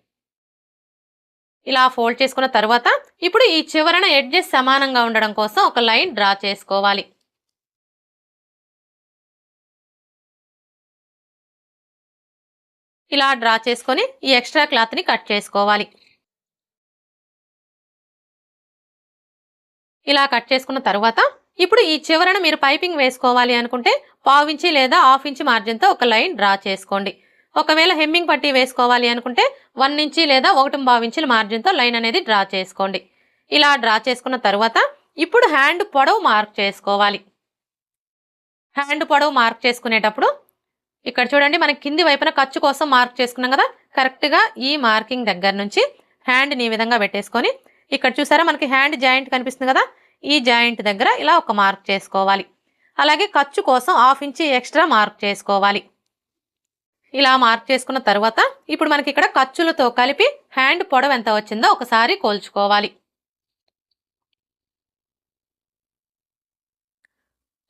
ఇలా ఫోల్డ్ చేసుకున్న తర్వాత ఇప్పుడు ఈ చివరన ఎడ్జెస్ సమానంగా ఉండడం కోసం ఒక లైన్ డ్రా చేసుకోవాలి. ఇలా డ్రా చేసుకొని ఈ ఎక్స్ట్రా క్లాత్ని కట్ చేసుకోవాలి. ఇలా కట్ చేసుకున్న తర్వాత ఇప్పుడు ఈ చివరన మీరు పైపింగ్ వేసుకోవాలి అనుకుంటే 1/2 ఇంచి లేదా 1/2 ఇంచి మార్జిన్తో ఒక లైన్ డ్రా చేసుకోండి. ఒకవేళ హెమ్మింగ్ పట్టీ వేసుకోవాలి అనుకుంటే 1 ఇంచి లేదా 1.5 ఇంచుల మార్జిన్తో లైన్ అనేది డ్రా చేసుకోండి. ఇలా డ్రా చేసుకున్న తర్వాత ఇప్పుడు హ్యాండ్ పొడవు మార్క్ చేసుకోవాలి. హ్యాండ్ పొడవు మార్క్ చేసుకునేటప్పుడు ఇక్కడ చూడండి మనకి కింది వైపున ఖర్చు కోసం మార్క్ చేసుకున్నాం కదా, కరెక్ట్గా ఈ మార్కింగ్ దగ్గర నుంచి హ్యాండ్ని ఈ విధంగా పెట్టేసుకొని ఇక్కడ చూసారా మనకి హ్యాండ్ జాయింట్ కనిపిస్తుంది కదా, ఈ జాయింట్ దగ్గర ఇలా ఒక మార్క్ చేసుకోవాలి. అలాగే ఖర్చు కోసం 1/2 ఇంచ్ ఎక్స్ట్రా మార్క్ చేసుకోవాలి. ఇలా మార్క్ చేసుకున్న తర్వాత ఇప్పుడు మనకి ఇక్కడ ఖర్చులతో కలిపి హ్యాండ్ పొడవు ఎంత వచ్చిందో ఒకసారి కోల్చుకోవాలి.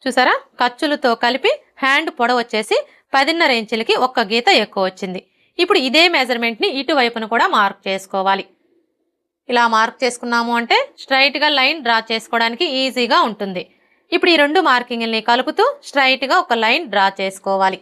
చూసారా ఖర్చులతో కలిపి హ్యాండ్ పొడవు వచ్చేసి 10.5 ఇంచులకి ఒక్క గీత ఎక్కువ వచ్చింది. ఇప్పుడు ఇదే మెజర్మెంట్ని ఇటువైపును కూడా మార్క్ చేసుకోవాలి. ఇలా మార్క్ చేసుకున్నాము అంటే స్ట్రైట్గా లైన్ డ్రా చేసుకోవడానికి ఈజీగా ఉంటుంది. ఇప్పుడు ఈ రెండు మార్కింగ్ని కలుపుతూ స్ట్రైట్గా ఒక లైన్ డ్రా చేసుకోవాలి.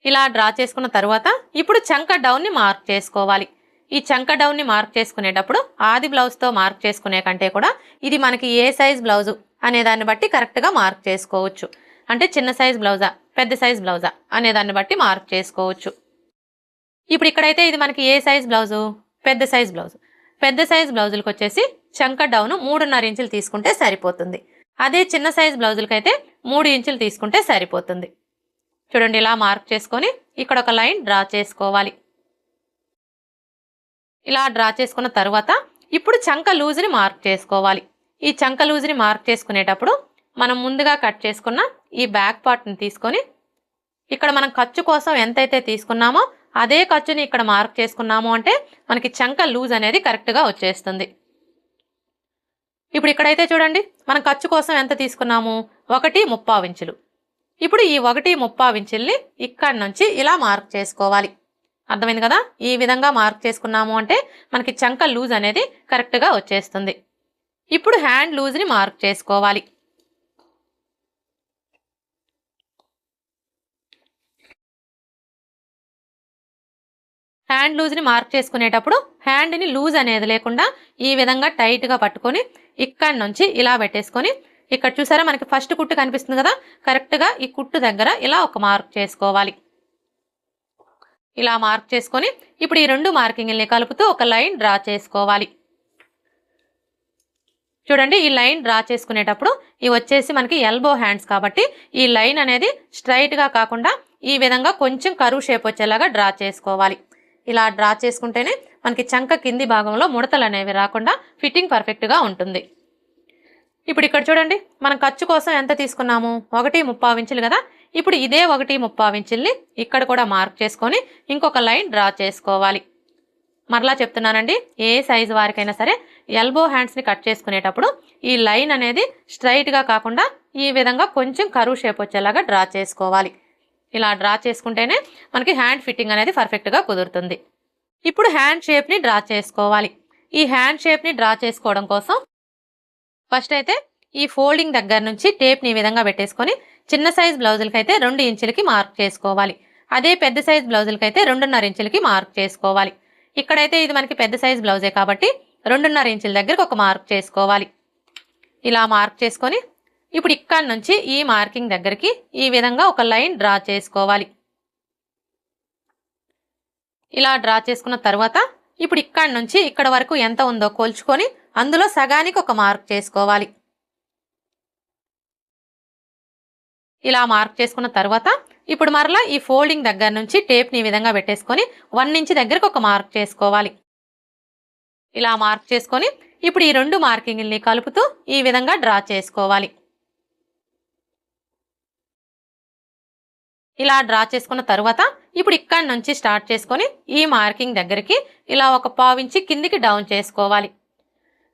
ఇలా డ్రా చేసుకున్న తర్వాత ఇప్పుడు చంక డౌన్ని మార్క్ చేసుకోవాలి. ఈ చంక డౌన్ని మార్క్ చేసుకునేటప్పుడు ఆది బ్లౌజ్తో మార్క్ చేసుకునే కంటే కూడా ఇది మనకి ఏ సైజ్ బ్లౌజు అనే దాన్ని బట్టి కరెక్ట్గా మార్క్ చేసుకోవచ్చు. అంటే చిన్న సైజ్ బ్లౌజా పెద్ద సైజ్ బ్లౌజా అనే దాన్ని బట్టి మార్క్ చేసుకోవచ్చు. ఇప్పుడు ఇక్కడైతే ఇది మనకి ఏ సైజ్ బ్లౌజు, పెద్ద సైజ్ బ్లౌజు. పెద్ద సైజ్ బ్లౌజులకు వచ్చేసి చంక డౌన్ 3.5 ఇంచులు తీసుకుంటే సరిపోతుంది. అదే చిన్న సైజ్ బ్లౌజులకైతే 3 ఇంచులు తీసుకుంటే సరిపోతుంది. చూడండి ఇలా మార్క్ చేసుకొని ఇక్కడ ఒక లైన్ డ్రా చేసుకోవాలి. ఇలా డ్రా చేసుకున్న తర్వాత ఇప్పుడు చంక లూజ్ని మార్క్ చేసుకోవాలి. ఈ చంక లూజ్ని మార్క్ చేసుకునేటప్పుడు మనం ముందుగా కట్ చేసుకున్న ఈ బ్యాక్ పార్ట్ని తీసుకొని ఇక్కడ మనం ఖర్చు కోసం ఎంతైతే తీసుకున్నామో అదే ఖర్చుని ఇక్కడ మార్క్ చేసుకున్నాము అంటే మనకి చంక లూజ్ అనేది కరెక్ట్గా వచ్చేస్తుంది. ఇప్పుడు ఇక్కడైతే చూడండి మనం ఖర్చు కోసం ఎంత తీసుకున్నాము, 1.35 ఇంచులు. ఇప్పుడు ఈ 1.35 ఇంచుల్ని ఇక్కడి నుంచి ఇలా మార్క్ చేసుకోవాలి. అర్థమైంది కదా, ఈ విధంగా మార్క్ చేసుకున్నాము అంటే మనకి చంక లూజ్ అనేది కరెక్ట్గా వచ్చేస్తుంది. ఇప్పుడు హ్యాండ్ లూజ్ని మార్క్ చేసుకోవాలి. హ్యాండ్ లూజ్ని మార్క్ చేసుకునేటప్పుడు హ్యాండ్ని లూజ్ అనేది లేకుండా ఈ విధంగా టైట్గా పట్టుకొని ఇక్కడి నుంచి ఇలా పెట్టేసుకొని ఇక్కడ చూసారా మనకి ఫస్ట్ కుట్టు కనిపిస్తుంది కదా, కరెక్ట్గా ఈ కుట్టు దగ్గర ఇలా ఒక మార్క్ చేసుకోవాలి. ఇలా మార్క్ చేసుకొని ఇప్పుడు ఈ రెండు మార్కింగ్ని కలుపుతూ ఒక లైన్ డ్రా చేసుకోవాలి. చూడండి ఈ లైన్ డ్రా చేసుకునేటప్పుడు ఇవి వచ్చేసి మనకి ఎల్బో హ్యాండ్స్ కాబట్టి ఈ లైన్ అనేది స్ట్రైట్గా కాకుండా ఈ విధంగా కొంచెం కరువు షేప్ వచ్చేలాగా డ్రా చేసుకోవాలి. ఇలా డ్రా చేసుకుంటేనే మనకి చంక కింది భాగంలో ముడతలు అనేవి రాకుండా ఫిట్టింగ్ పర్ఫెక్ట్గా ఉంటుంది. ఇప్పుడు ఇక్కడ చూడండి మనం ఖర్చు కోసం ఎంత తీసుకున్నాము, 1.35 ఇంచులు కదా. ఇప్పుడు ఇదే 1.35 ఇంచుల్ని ఇక్కడ కూడా మార్క్ చేసుకొని ఇంకొక లైన్ డ్రా చేసుకోవాలి. మరలా చెప్తున్నానండి, ఏ సైజు వారికైనా సరే ఎల్బో హ్యాండ్స్ని కట్ చేసుకునేటప్పుడు ఈ లైన్ అనేది స్ట్రైట్గా కాకుండా ఈ విధంగా కొంచెం కరువు షేప్ వచ్చేలాగా డ్రా చేసుకోవాలి. ఇలా డ్రా చేసుకుంటేనే మనకి హ్యాండ్ ఫిట్టింగ్ అనేది పర్ఫెక్ట్గా కుదురుతుంది. ఇప్పుడు హ్యాండ్ షేప్ని డ్రా చేసుకోవాలి. ఈ హ్యాండ్ షేప్ని డ్రా చేసుకోవడం కోసం ఫస్ట్ అయితే ఈ ఫోల్డింగ్ దగ్గర నుంచి టేప్ని ఈ విధంగా పెట్టేసుకొని చిన్న సైజ్ బ్లౌజులకి అయితే 2 ఇంచులకి మార్క్ చేసుకోవాలి. అదే పెద్ద సైజ్ బ్లౌజులకి అయితే 2.5 ఇంచులకి మార్క్ చేసుకోవాలి. ఇక్కడైతే ఇది మనకి పెద్ద సైజ్ బ్లౌజే కాబట్టి 2.5 ఇంచుల దగ్గరకు ఒక మార్క్ చేసుకోవాలి. ఇలా మార్క్ చేసుకొని ఇప్పుడు ఇక్కడి నుంచి ఈ మార్కింగ్ దగ్గరికి ఈ విధంగా ఒక లైన్ డ్రా చేసుకోవాలి. ఇలా డ్రా చేసుకున్న తర్వాత ఇప్పుడు ఇక్కడి నుంచి ఇక్కడ వరకు ఎంత ఉందో కొలుచుకొని అందులో సగానికి ఒక మార్క్ చేసుకోవాలి. ఇలా మార్క్ చేసుకున్న తర్వాత ఇప్పుడు మరలా ఈ ఫోల్డింగ్ దగ్గర నుంచి టేప్ని ఈ విధంగా పెట్టేసుకొని 1 ఇంచ్ దగ్గరకు ఒక మార్క్ చేసుకోవాలి. ఇలా మార్క్ చేసుకొని ఇప్పుడు ఈ రెండు మార్కింగ్ని కలుపుతూ ఈ విధంగా డ్రా చేసుకోవాలి. ఇలా డ్రా చేసుకున్న తర్వాత ఇప్పుడు ఇక్కడి నుంచి స్టార్ట్ చేసుకొని ఈ మార్కింగ్ దగ్గరికి ఇలా ఒక 1/4 ఇంచ్ కిందికి డౌన్ చేసుకోవాలి.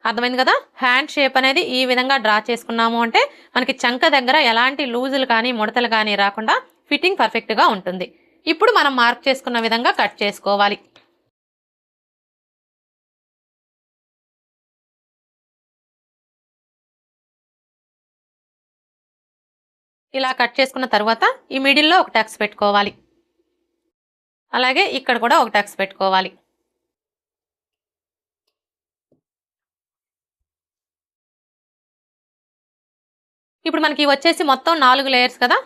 అర్థమైంది కదా, హ్యాండ్ షేప్ అనేది ఈ విధంగా డ్రా చేసుకున్నాము అంటే మనకి చంక దగ్గర ఎలాంటి లూజులు కానీ ముడతలు కానీ రాకుండా ఫిట్టింగ్ పర్ఫెక్ట్గా ఉంటుంది. ఇప్పుడు మనం మార్క్ చేసుకున్న విధంగా కట్ చేసుకోవాలి. ఇలా కట్ చేసుకున్న తర్వాత ఈ మిడిల్లో ఒక టక్స్ పెట్టుకోవాలి. అలాగే ఇక్కడ కూడా ఒక టక్స్ పెట్టుకోవాలి. ఇప్పుడు మనకి వచ్చేసి మొత్తం 4 లేయర్స్ కదా,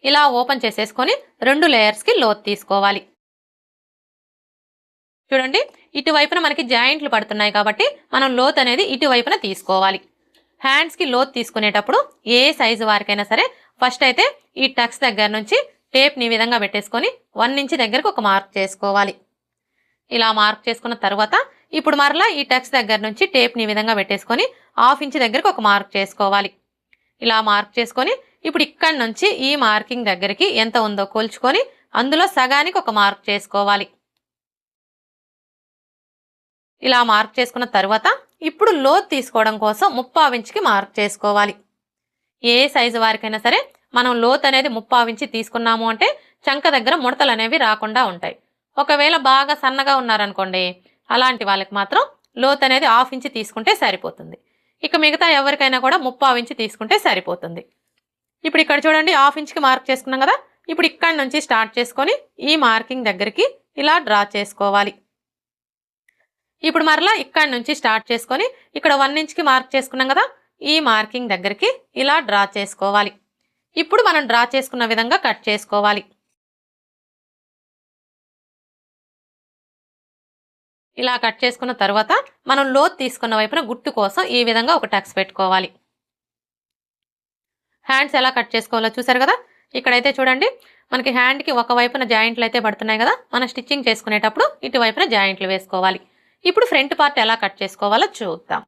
ఇలా ఓపెన్ చేసేసుకొని 2 లేయర్స్కి లోత్ తీసుకోవాలి. చూడండి ఇటువైపున మనకి జాయింట్లు పడుతున్నాయి కాబట్టి మనం లోత్ అనేది ఇటువైపున తీసుకోవాలి. హ్యాండ్స్కి లోత్ తీసుకునేటప్పుడు ఏ సైజు వారికైనా సరే ఫస్ట్ అయితే ఈ టక్స్ దగ్గర నుంచి టేప్ని ఈ విధంగా పెట్టేసుకొని 1 ఇంచ్ దగ్గరకు ఒక మార్క్ చేసుకోవాలి. ఇలా మార్క్ చేసుకున్న తర్వాత ఇప్పుడు మరలా ఈ టక్స్ దగ్గర నుంచి టేప్ని ఈ విధంగా పెట్టేసుకొని 1/2 ఇంచ్ దగ్గరకు ఒక మార్క్ చేసుకోవాలి. ఇలా మార్క్ చేసుకొని ఇప్పుడు ఇక్కడి నుంచి ఈ మార్కింగ్ దగ్గరికి ఎంత ఉందో కొలుచుకొని అందులో సగానికి ఒక మార్క్ చేసుకోవాలి. ఇలా మార్క్ చేసుకున్న తర్వాత ఇప్పుడు లోతు తీసుకోవడం కోసం 3/4 ఇంచ్కి మార్క్ చేసుకోవాలి. ఏ సైజు వారికైనా సరే మనం లోతు అనేది 3/4 ఇంచ్ తీసుకున్నాము అంటే చంక దగ్గర ముడతలు అనేవి రాకుండా ఉంటాయి. ఒకవేళ బాగా సన్నగా ఉన్నారనుకోండి, అలాంటి వాళ్ళకి మాత్రం లోతు అనేది 1/2 ఇంచ్ తీసుకుంటే సరిపోతుంది. ఇక మిగతా ఎవరికైనా కూడా 3/4 ఇంచ్ తీసుకుంటే సరిపోతుంది. ఇప్పుడు ఇక్కడ చూడండి 1/2 ఇంచ్కి మార్క్ చేసుకున్నాం కదా. ఇప్పుడు ఇక్కడి నుంచి స్టార్ట్ చేసుకొని ఈ మార్కింగ్ దగ్గరికి ఇలా డ్రా చేసుకోవాలి. ఇప్పుడు మరలా ఇక్కడి నుంచి స్టార్ట్ చేసుకొని ఇక్కడ 1 ఇంచ్కి మార్క్ చేసుకున్నాం కదా, ఈ మార్కింగ్ దగ్గరికి ఇలా డ్రా చేసుకోవాలి. ఇప్పుడు మనం డ్రా చేసుకున్న విధంగా కట్ చేసుకోవాలి. ఇలా కట్ చేసుకున్న తర్వాత మనం లోతు తీసుకున్న వైపున గుట్టు కోసం ఈ విధంగా ఒక టక్స్ పెట్టుకోవాలి. హ్యాండ్స్ ఎలా కట్ చేసుకోవాలో చూసారు కదా. ఇక్కడైతే చూడండి మనకి హ్యాండ్కి ఒక వైపున జాయింట్లు అయితే పడుతున్నాయి కదా, మనం స్టిచ్చింగ్ చేసుకునేటప్పుడు ఇటువైపున జాయింట్లు వేసుకోవాలి. ఇప్పుడు ఫ్రంట్ పార్ట్ ఎలా కట్ చేసుకోవాలో చూద్దాం.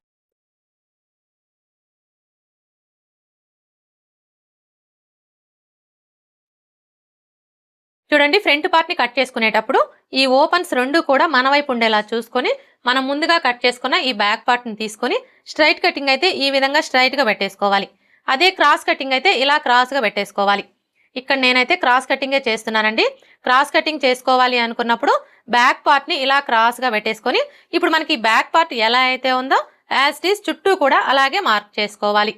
చూడండి ఫ్రంట్ పార్ట్ని కట్ చేసుకునేటప్పుడు ఈ ఓపెన్స్ రెండు కూడా మన వైపు ఉండేలా చూసుకొని మనం ముందుగా కట్ చేసుకున్న ఈ బ్యాక్ పార్ట్ని తీసుకొని స్ట్రైట్ కటింగ్ అయితే ఈ విధంగా స్ట్రైట్గా పెట్టేసుకోవాలి. అదే క్రాస్ కటింగ్ అయితే ఇలా క్రాస్గా పెట్టేసుకోవాలి. ఇక్కడ నేనైతే క్రాస్ కటింగే చేస్తున్నానండి. క్రాస్ కటింగ్ చేసుకోవాలి అనుకున్నప్పుడు బ్యాక్ పార్ట్ని ఇలా క్రాస్గా పెట్టేసుకొని ఇప్పుడు మనకి బ్యాక్ పార్ట్ ఎలా అయితే ఉందో యాజ్ ఇట్ ఈస్ చుట్టూ కూడా అలాగే మార్క్ చేసుకోవాలి.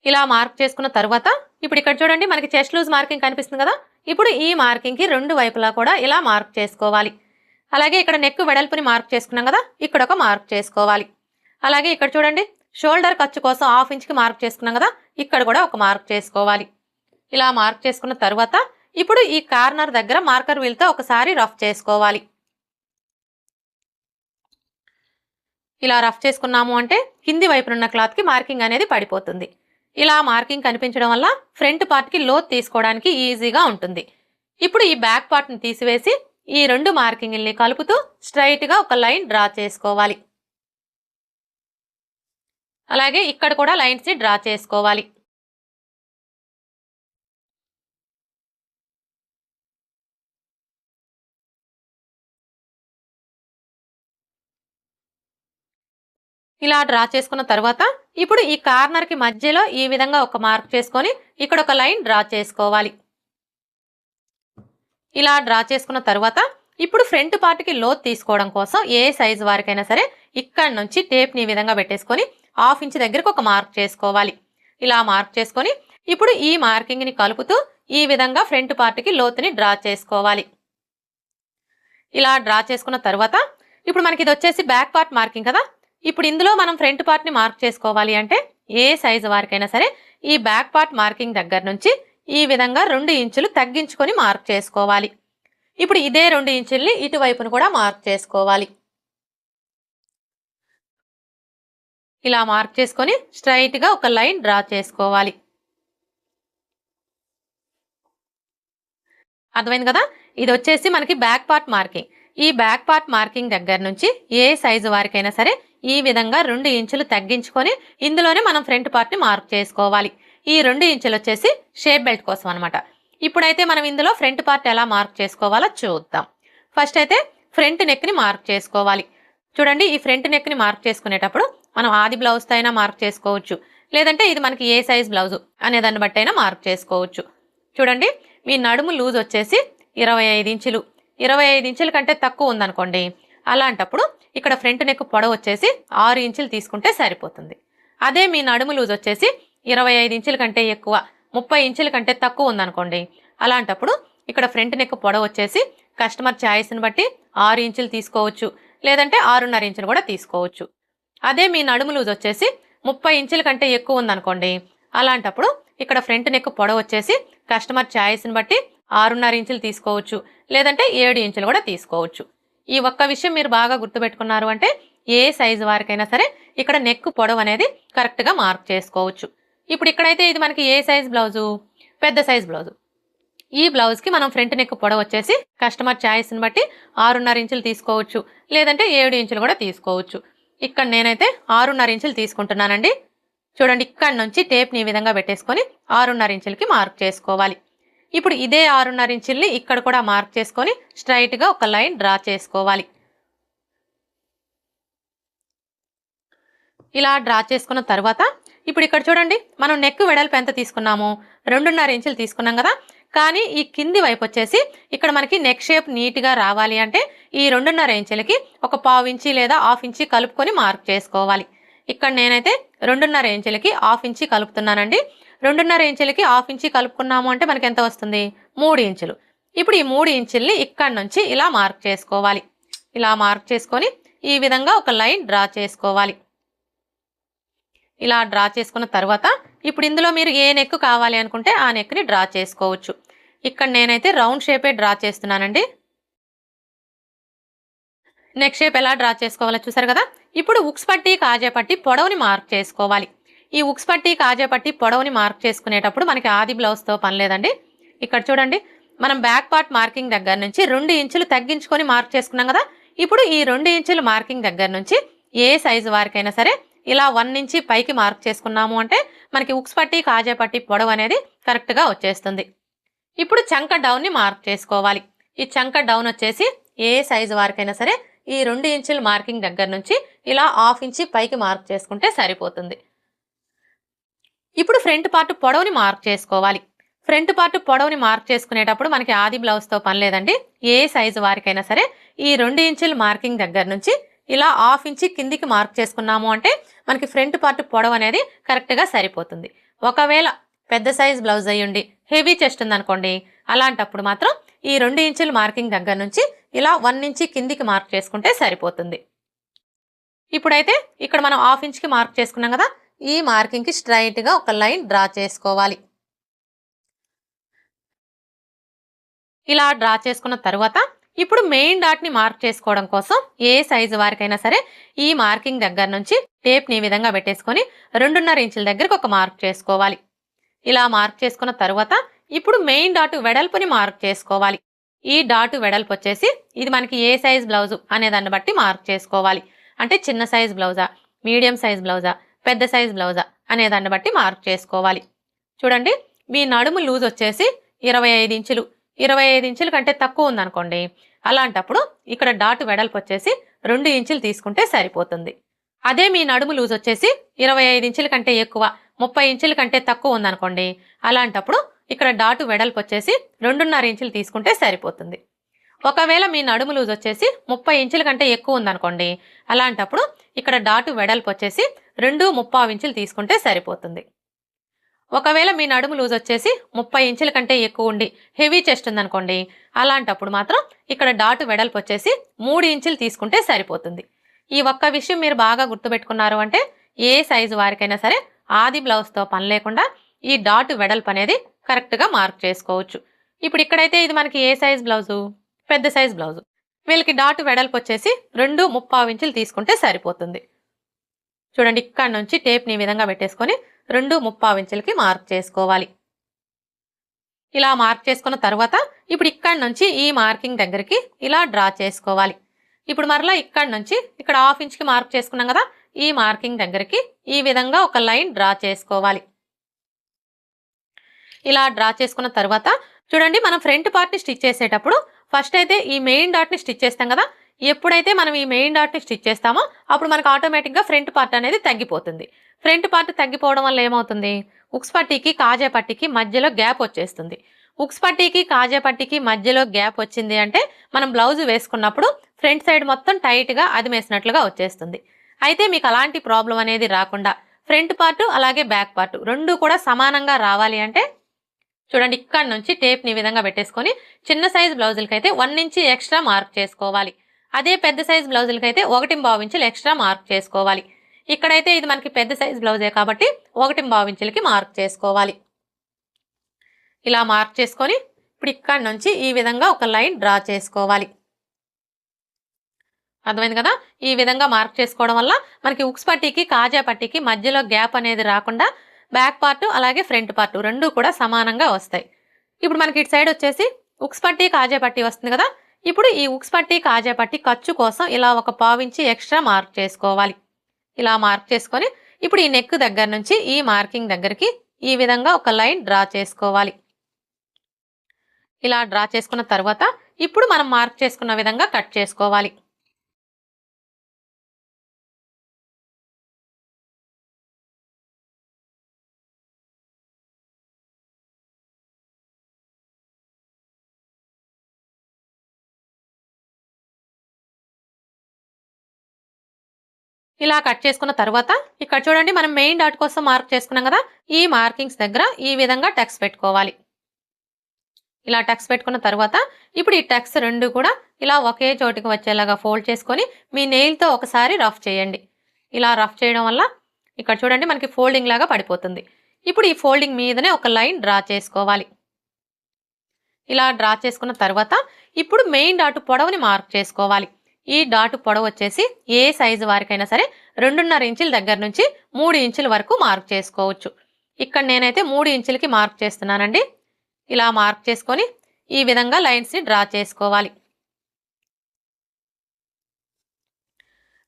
ఇలా మార్క్ చేసుకున్న తర్వాత ఇప్పుడు ఇక్కడ చూడండి మనకి చెస్ట్ లూజ్ మార్కింగ్ కనిపిస్తుంది కదా. ఇప్పుడు ఈ మార్కింగ్కి రెండు వైపులా కూడా ఇలా మార్క్ చేసుకోవాలి. అలాగే ఇక్కడ నెక్ వెడల్పుని మార్క్ చేసుకున్నాం కదా, ఇక్కడ ఒక మార్క్ చేసుకోవాలి. అలాగే ఇక్కడ చూడండి షోల్డర్ ఖర్చు కోసం 1/2 ఇంచ్కి మార్క్ చేసుకున్నాం కదా, ఇక్కడ కూడా ఒక మార్క్ చేసుకోవాలి. ఇలా మార్క్ చేసుకున్న తర్వాత ఇప్పుడు ఈ కార్నర్ దగ్గర మార్కర్ వీల్తో ఒకసారి రఫ్ చేసుకోవాలి. ఇలా రఫ్ చేసుకున్నాము అంటే కింది వైపునున్న క్లాత్కి మార్కింగ్ అనేది పడిపోతుంది. ఇలా మార్కింగ్ కనిపించడం వల్ల ఫ్రంట్ పార్ట్కి లోతు తీసుకోవడానికి ఈజీగా ఉంటుంది. ఇప్పుడు ఈ బ్యాక్ పార్ట్ని తీసివేసి ఈ రెండు మార్కింగ్ని కలుపుతూ స్ట్రైట్గా ఒక లైన్ డ్రా చేసుకోవాలి. అలాగే ఇక్కడ కూడా లైన్స్ని డ్రా చేసుకోవాలి. ఇలా డ్రా చేసుకున్న తర్వాత ఇప్పుడు ఈ కార్నర్కి మధ్యలో ఈ విధంగా ఒక మార్క్ చేసుకొని ఇక్కడ ఒక లైన్ డ్రా చేసుకోవాలి. ఇలా డ్రా చేసుకున్న తర్వాత ఇప్పుడు ఫ్రంట్ పార్ట్కి లోతు తీసుకోవడం కోసం ఏ సైజు వారికైనా సరే ఇక్కడ నుంచి టేప్ని ఈ విధంగా పెట్టేసుకొని 1/2 ఇంచ్ దగ్గరకు ఒక మార్క్ చేసుకోవాలి. ఇలా మార్క్ చేసుకొని ఇప్పుడు ఈ మార్కింగ్ని కలుపుతూ ఈ విధంగా ఫ్రంట్ పార్ట్కి లోతుని డ్రా చేసుకోవాలి. ఇలా డ్రా చేసుకున్న తర్వాత ఇప్పుడు మనకి ఇది వచ్చేసి బ్యాక్ పార్ట్ మార్కింగ్ కదా. ఇప్పుడు ఇందులో మనం ఫ్రంట్ పార్ట్ని మార్క్ చేసుకోవాలి అంటే ఏ సైజు వారికైనా సరే ఈ బ్యాక్ పార్ట్ మార్కింగ్ దగ్గర నుంచి ఈ విధంగా 2 ఇంచులు తగ్గించుకొని మార్క్ చేసుకోవాలి. ఇప్పుడు ఇదే 2 ఇంచుల్ని ఇటువైపును కూడా మార్క్ చేసుకోవాలి. ఇలా మార్క్ చేసుకొని స్ట్రైట్గా ఒక లైన్ డ్రా చేసుకోవాలి. అర్థమైంది కదా. ఇది వచ్చేసి మనకి బ్యాక్ పార్ట్ మార్కింగ్. ఈ బ్యాక్ పార్ట్ మార్కింగ్ దగ్గర నుంచి ఏ సైజు వారికైనా సరే ఈ విధంగా 2 ఇంచులు తగ్గించుకొని ఇందులోనే మనం ఫ్రంట్ పార్ట్ని మార్క్ చేసుకోవాలి. ఈ 2 ఇంచులు వచ్చేసి షేప్ బెల్ట్ కోసం అనమాట. ఇప్పుడైతే మనం ఇందులో ఫ్రంట్ పార్ట్ ఎలా మార్క్ చేసుకోవాలో చూద్దాం. ఫస్ట్ అయితే ఫ్రంట్ నెక్ని మార్క్ చేసుకోవాలి. చూడండి ఈ ఫ్రంట్ నెక్ని మార్క్ చేసుకునేటప్పుడు మనం ఆది బ్లౌజ్తో అయినా మార్క్ చేసుకోవచ్చు, లేదంటే ఇది మనకి ఏ సైజ్ బ్లౌజు అనే దాన్ని బట్టి అయినా మార్క్ చేసుకోవచ్చు. చూడండి మీ నడుము లూజ్ వచ్చేసి 25 ఇంచులు, 25 ఇంచుల కంటే తక్కువ ఉందనుకోండి, అలాంటప్పుడు ఇక్కడ ఫ్రంట్ నెక్ పొడవు వచ్చేసి 6 ఇంచులు తీసుకుంటే సరిపోతుంది. అదే మీ నడుము లూజ్ వచ్చేసి 25 ఇంచుల కంటే ఎక్కువ, 30 ఇంచుల కంటే తక్కువ ఉందనుకోండి, అలాంటప్పుడు ఇక్కడ ఫ్రంట్ నెక్ పొడవు వచ్చేసి కస్టమర్ ఛాయిస్ని బట్టి 6 ఇంచులు తీసుకోవచ్చు, లేదంటే 6.5 ఇంచులు కూడా తీసుకోవచ్చు. అదే మీ నడుము లూజ్ వచ్చేసి 30 ఇంచుల కంటే ఎక్కువ ఉందనుకోండి, అలాంటప్పుడు ఇక్కడ ఫ్రంట్ నెక్ పొడవు వచ్చేసి కస్టమర్ ఛాయిస్ని బట్టి 6.5 ఇంచులు తీసుకోవచ్చు, లేదంటే 7 ఇంచులు కూడా తీసుకోవచ్చు. ఈ ఒక్క విషయం మీరు బాగా గుర్తుపెట్టుకున్నారు అంటే ఏ సైజు వారికైనా సరే ఇక్కడ నెక్ పొడవు అనేది కరెక్ట్గా మార్క్ చేసుకోవచ్చు. ఇప్పుడు ఇక్కడైతే ఇది మనకి ఏ సైజ్ బ్లౌజు, పెద్ద సైజ్ బ్లౌజు. ఈ బ్లౌజ్కి మనం ఫ్రంట్ నెక్ పొడవు వచ్చేసి కస్టమర్ ఛాయిస్ని బట్టి 6.5 ఇంచులు తీసుకోవచ్చు, లేదంటే 7 ఇంచులు కూడా తీసుకోవచ్చు. ఇక్కడ నేనైతే 6.5 ఇంచులు తీసుకుంటున్నానండి. చూడండి, ఇక్కడ నుంచి టేప్ని ఈ విధంగా పెట్టేసుకొని 6.5 ఇంచులకి మార్క్ చేసుకోవాలి. ఇప్పుడు ఇదే 6.5 ఇంచుల్ని ఇక్కడ కూడా మార్క్ చేసుకొని స్ట్రైట్గా ఒక లైన్ డ్రా చేసుకోవాలి. ఇలా డ్రా చేసుకున్న తర్వాత ఇప్పుడు ఇక్కడ చూడండి, మనం నెక్ వెడల్పు ఎంత తీసుకున్నాము, 2.5 ఇంచులు తీసుకున్నాం కదా. కానీ ఈ కింది వైపు వచ్చేసి ఇక్కడ మనకి నెక్ షేప్ నీట్గా రావాలి అంటే ఈ 2.5 ఇంచులకి ఒక 1/2 ఇంచి లేదా 1/2 ఇంచి కలుపుకొని మార్క్ చేసుకోవాలి. ఇక్కడ నేనైతే 2.5 ఇంచులకి 1/2 ఇంచి కలుపుతున్నానండి. 2.5 ఇంచులకి 1/2 ఇంచి కలుపుకున్నాము అంటే మనకి ఎంత వస్తుంది, 3 ఇంచులు. ఇప్పుడు ఈ 3 ఇంచుల్ని ఇక్కడ నుంచి ఇలా మార్క్ చేసుకోవాలి. ఇలా మార్క్ చేసుకొని ఈ విధంగా ఒక లైన్ డ్రా చేసుకోవాలి. ఇలా డ్రా చేసుకున్న తర్వాత ఇప్పుడు ఇందులో మీరు ఏ నెక్ కావాలి అనుకుంటే ఆ నెక్ని డ్రా చేసుకోవచ్చు. ఇక్కడ నేనైతే రౌండ్ షేపే డ్రా చేస్తున్నానండి. నెక్ షేప్ ఎలా డ్రా చేసుకోవాలో చూసారు కదా. ఇప్పుడు ఉక్స్ పట్టి కాజా పట్టి పొడవుని మార్క్ చేసుకోవాలి. ఈ ఉక్స్ పట్టి కాజా పట్టి పొడవుని మార్క్ చేసుకునేటప్పుడు మనకి ఆది బ్లౌజ్తో పని లేదండి. ఇక్కడ చూడండి, మనం బ్యాక్ పార్ట్ మార్కింగ్ దగ్గర నుంచి 2 ఇంచులు తగ్గించుకొని మార్క్ చేసుకున్నాం కదా. ఇప్పుడు ఈ 2 ఇంచుల మార్కింగ్ దగ్గర నుంచి ఏ సైజు వారికైనా సరే ఇలా 1 నుంచి పైకి మార్క్ చేసుకున్నాము అంటే మనకి ఉక్స్ పట్టి కాజా పట్టి పొడవు అనేది కరెక్ట్గా వచ్చేస్తుంది. ఇప్పుడు చంక డౌన్ని మార్క్ చేసుకోవాలి. ఈ చంక డౌన్ వచ్చేసి ఏ సైజు వారికైనా సరే ఈ 2 ఇంచుల మార్కింగ్ దగ్గర నుంచి ఇలా 1/2 ఇంచి పైకి మార్క్ చేసుకుంటే సరిపోతుంది. ఇప్పుడు ఫ్రంట్ పార్ట్ పొడవుని మార్క్ చేసుకోవాలి. ఫ్రంట్ పార్ట్ పొడవుని మార్క్ చేసుకునేటప్పుడు మనకి ఆది బ్లౌజ్తో పని లేదండి. ఏ సైజు వారికైనా సరే ఈ 2 ఇంచుల మార్కింగ్ దగ్గర నుంచి ఇలా 1/2 ఇంచి కిందికి మార్క్ చేసుకున్నాము అంటే మనకి ఫ్రంట్ పార్ట్ పొడవు అనేది కరెక్ట్గా సరిపోతుంది. ఒకవేళ పెద్ద సైజ్ బ్లౌజ్ అయ్యుండి హెవీ చెస్ట్ ఉందనుకోండి, అలాంటప్పుడు మాత్రం ఈ 2 ఇంచుల మార్కింగ్ దగ్గర నుంచి ఇలా 1 ఇంచి కిందికి మార్క్ చేసుకుంటే సరిపోతుంది. ఇప్పుడైతే ఇక్కడ మనం 1/2 ఇంచ్కి మార్క్ చేసుకున్నాం కదా, ఈ మార్కింగ్కి స్ట్రైట్గా ఒక లైన్ డ్రా చేసుకోవాలి. ఇలా డ్రా చేసుకున్న తర్వాత ఇప్పుడు మెయిన్ డాట్ని మార్క్ చేసుకోవడం కోసం ఏ సైజు వారికైనా సరే ఈ మార్కింగ్ దగ్గర నుంచి టేప్ని ఈ విధంగా పెట్టేసుకొని 2.5 ఇంచుల దగ్గరకు ఒక మార్క్ చేసుకోవాలి. ఇలా మార్క్ చేసుకున్న తర్వాత ఇప్పుడు మెయిన్ డాట్ వెడల్పుని మార్క్ చేసుకోవాలి. ఈ డాట్ వెడల్పు వచ్చేసి ఇది మనకి ఏ సైజ్ బ్లౌజు అనే దాన్ని బట్టి మార్క్ చేసుకోవాలి. అంటే చిన్న సైజ్ బ్లౌజా, మీడియం సైజ్ బ్లౌజా, పెద్ద సైజ్ బ్లౌజా అనే దాన్ని బట్టి మార్క్ చేసుకోవాలి. చూడండి, మీ నడుము లూజ్ వచ్చేసి 25 ఇంచులు, 25 ఇంచుల కంటే తక్కువ ఉందనుకోండి, అలాంటప్పుడు ఇక్కడ డాట్ వెడల్పు వచ్చేసి 2 ఇంచులు తీసుకుంటే సరిపోతుంది. అదే మీ నడుము లూజ్ వచ్చేసి 25 ఇంచుల కంటే ఎక్కువ, 30 ఇంచుల కంటే తక్కువ ఉందనుకోండి, అలాంటప్పుడు ఇక్కడ డాట్ వెడల్పు వచ్చేసి 2.5 ఇంచులు తీసుకుంటే సరిపోతుంది. ఒకవేళ మీ నడుము లూజ్ వచ్చేసి 30 ఇంచుల కంటే ఎక్కువ ఉందనుకోండి, అలాంటప్పుడు ఇక్కడ డాట్ వెడల్పు వచ్చేసి 2.5 ఇంచులు తీసుకుంటే సరిపోతుంది. ఒకవేళ మీ నడుము లూజ్ వచ్చేసి 30 ఇంచుల కంటే ఎక్కువ ఉండి హెవీ చెస్ట్ ఉందనుకోండి, అలాంటప్పుడు మాత్రం ఇక్కడ డాట్ వెడల్పు వచ్చేసి 3 ఇంచులు తీసుకుంటే సరిపోతుంది. ఈ ఒక్క విషయం మీరు బాగా గుర్తుపెట్టుకున్నారు అంటే ఏ సైజు వారికైనా సరే ఆది బ్లౌజ్తో పని లేకుండా ఈ డాట్ వెడల్పు అనేది కరెక్ట్గా మార్క్ చేసుకోవచ్చు. ఇప్పుడు ఇక్కడైతే ఇది మనకి ఏ సైజ్ బ్లౌజు, పెద్ద సైజ్ బ్లౌజు. వీళ్ళకి డాట్ వెడల్పు వచ్చేసి 2.5 ఇంచులు తీసుకుంటే సరిపోతుంది. చూడండి, ఇక్కడ నుంచి టేప్ని ఈ విధంగా పెట్టేసుకొని 2.5 ఇంచులకి మార్క్ చేసుకోవాలి. ఇలా మార్క్ చేసుకున్న తర్వాత ఇప్పుడు ఇక్కడ నుంచి ఈ మార్కింగ్ దగ్గరికి ఇలా డ్రా చేసుకోవాలి. ఇప్పుడు మరలా ఇక్కడ నుంచి ఇక్కడ 1/2 ఇంచ్కి మార్క్ చేసుకున్నాం కదా, ఈ మార్కింగ్ దగ్గరికి ఈ విధంగా ఒక లైన్ డ్రా చేసుకోవాలి. ఇలా డ్రా చేసుకున్న తర్వాత చూడండి, మనం ఫ్రంట్ పార్ట్ని స్టిచ్ చేసేటప్పుడు ఫస్ట్ అయితే ఈ మెయిన్ డాట్ని స్టిచ్ చేస్తాం కదా. ఎప్పుడైతే మనం ఈ మెయిన్ డాట్ని స్టిచ్ చేస్తామో అప్పుడు మనకు ఆటోమేటిక్గా ఫ్రంట్ పార్ట్ అనేది తగ్గిపోతుంది. ఫ్రంట్ పార్ట్ తగ్గిపోవడం వల్ల ఏమవుతుంది, ఉక్స్ పట్టీకి కాజా పట్టీకి మధ్యలో గ్యాప్ వచ్చేస్తుంది. ఉక్స్ పట్టీకి కాజా పట్టీకి మధ్యలో గ్యాప్ వచ్చింది అంటే మనం బ్లౌజ్ వేసుకున్నప్పుడు ఫ్రంట్ సైడ్ మొత్తం టైట్గా అదిమేసినట్లుగా వచ్చేస్తుంది. అయితే మీకు అలాంటి ప్రాబ్లం అనేది రాకుండా ఫ్రంట్ పార్ట్ అలాగే బ్యాక్ పార్ట్ రెండు కూడా సమానంగా రావాలి అంటే చూడండి ఇక్కడ నుంచి టేప్ని ఈ విధంగా పెట్టేసుకొని చిన్న సైజ్ బ్లౌజులకైతే 1 ఇంచ్ ఎక్స్ట్రా మార్క్ చేసుకోవాలి. అదే పెద్ద సైజ్ బ్లౌజులకైతే 1.5 ఇంచులు ఎక్స్ట్రా మార్క్ చేసుకోవాలి. ఇక్కడైతే ఇది మనకి పెద్ద సైజ్ బ్లౌజే కాబట్టి 1.5 ఇంచులకి మార్క్ చేసుకోవాలి. ఇలా మార్క్ చేసుకొని ఇప్పుడు ఇక్కడ నుంచి ఈ విధంగా ఒక లైన్ డ్రా చేసుకోవాలి. అర్థమైంది కదా? ఈ విధంగా మార్క్ చేసుకోవడం వల్ల మనకి ఉక్స్ పట్టీకి కాజా పట్టీకి మధ్యలో గ్యాప్ అనేది రాకుండా బ్యాక్ పార్ట్ అలాగే ఫ్రంట్ పార్ట్ రెండు కూడా సమానంగా వస్తాయి. ఇప్పుడు మనకి ఇటు సైడ్ వచ్చేసి ఉక్స్ పట్టీ కాజా పట్టీ వస్తుంది కదా. ఇప్పుడు ఈ ఉక్స్ పట్టీ కాజా పట్టీ ఖర్చు కోసం ఇలా ఒక 1/4 ఇంచ్ ఎక్స్ట్రా మార్క్ చేసుకోవాలి. ఇలా మార్క్ చేసుకొని ఇప్పుడు ఈ నెక్ దగ్గర నుంచి ఈ మార్కింగ్ దగ్గరికి ఈ విధంగా ఒక లైన్ డ్రా చేసుకోవాలి. ఇలా డ్రా చేసుకున్న తర్వాత ఇప్పుడు మనం మార్క్ చేసుకున్న విధంగా కట్ చేసుకోవాలి. ఇలా కట్ చేసుకున్న తర్వాత ఇక్కడ చూడండి మనం మెయిన్ డాట్ కోసం మార్క్ చేసుకున్నాం కదా. ఈ మార్కింగ్స్ దగ్గర ఈ విధంగా టక్స్ పెట్టుకోవాలి. ఇలా టక్స్ పెట్టుకున్న తర్వాత ఇప్పుడు ఈ టక్స్ రెండు కూడా ఇలా ఒకే చోటికి వచ్చేలాగా ఫోల్డ్ చేసుకొని మీ నెయిల్తో ఒకసారి రఫ్ చేయండి. ఇలా రఫ్ చేయడం వల్ల ఇక్కడ చూడండి మనకి ఫోల్డింగ్ లాగా పడిపోతుంది. ఇప్పుడు ఈ ఫోల్డింగ్ మీదనే ఒక లైన్ డ్రా చేసుకోవాలి. ఇలా డ్రా చేసుకున్న తర్వాత ఇప్పుడు మెయిన్ డాట్ పొడవుని మార్క్ చేసుకోవాలి. ఈ డాట్ పొడవు వచ్చేసి ఏ సైజు వారికైనా సరే 2.5 ఇంచుల దగ్గర నుంచి 3 ఇంచుల వరకు మార్క్ చేసుకోవచ్చు. ఇక్కడ నేనైతే 3 ఇంచులకి మార్క్ చేస్తున్నానండి. ఇలా మార్క్ చేసుకొని ఈ విధంగా లైన్స్ని డ్రా చేసుకోవాలి.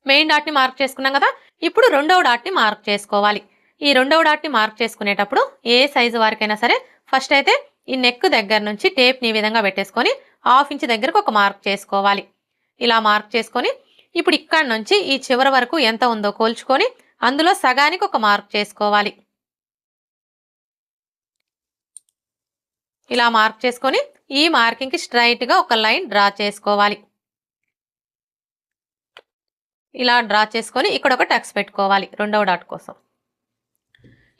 మెయిన్ డాట్ని మార్క్ చేసుకున్నాం కదా. ఇప్పుడు రెండవ డాట్ని మార్క్ చేసుకోవాలి. ఈ రెండవ డాట్ని మార్క్ చేసుకునేటప్పుడు ఏ సైజు వారికైనా సరే ఫస్ట్ అయితే ఈ నెక్ దగ్గర నుంచి టేప్ని ఈ విధంగా పెట్టేసుకొని 1/2 ఇంచ్ దగ్గరకు ఒక మార్క్ చేసుకోవాలి. ఇలా మార్క్ చేసుకొని ఇప్పుడు ఇక్కడ నుంచి ఈ చివరి వరకు ఎంత ఉందో కోల్చుకొని అందులో సగానికి ఒక మార్క్ చేసుకోవాలి. ఇలా మార్క్ చేసుకొని ఈ మార్కింగ్కి స్ట్రైట్గా ఒక లైన్ డ్రా చేసుకోవాలి. ఇలా డ్రా చేసుకొని ఇక్కడ ఒక టక్స్ పెట్టుకోవాలి రెండవ డాట్ కోసం.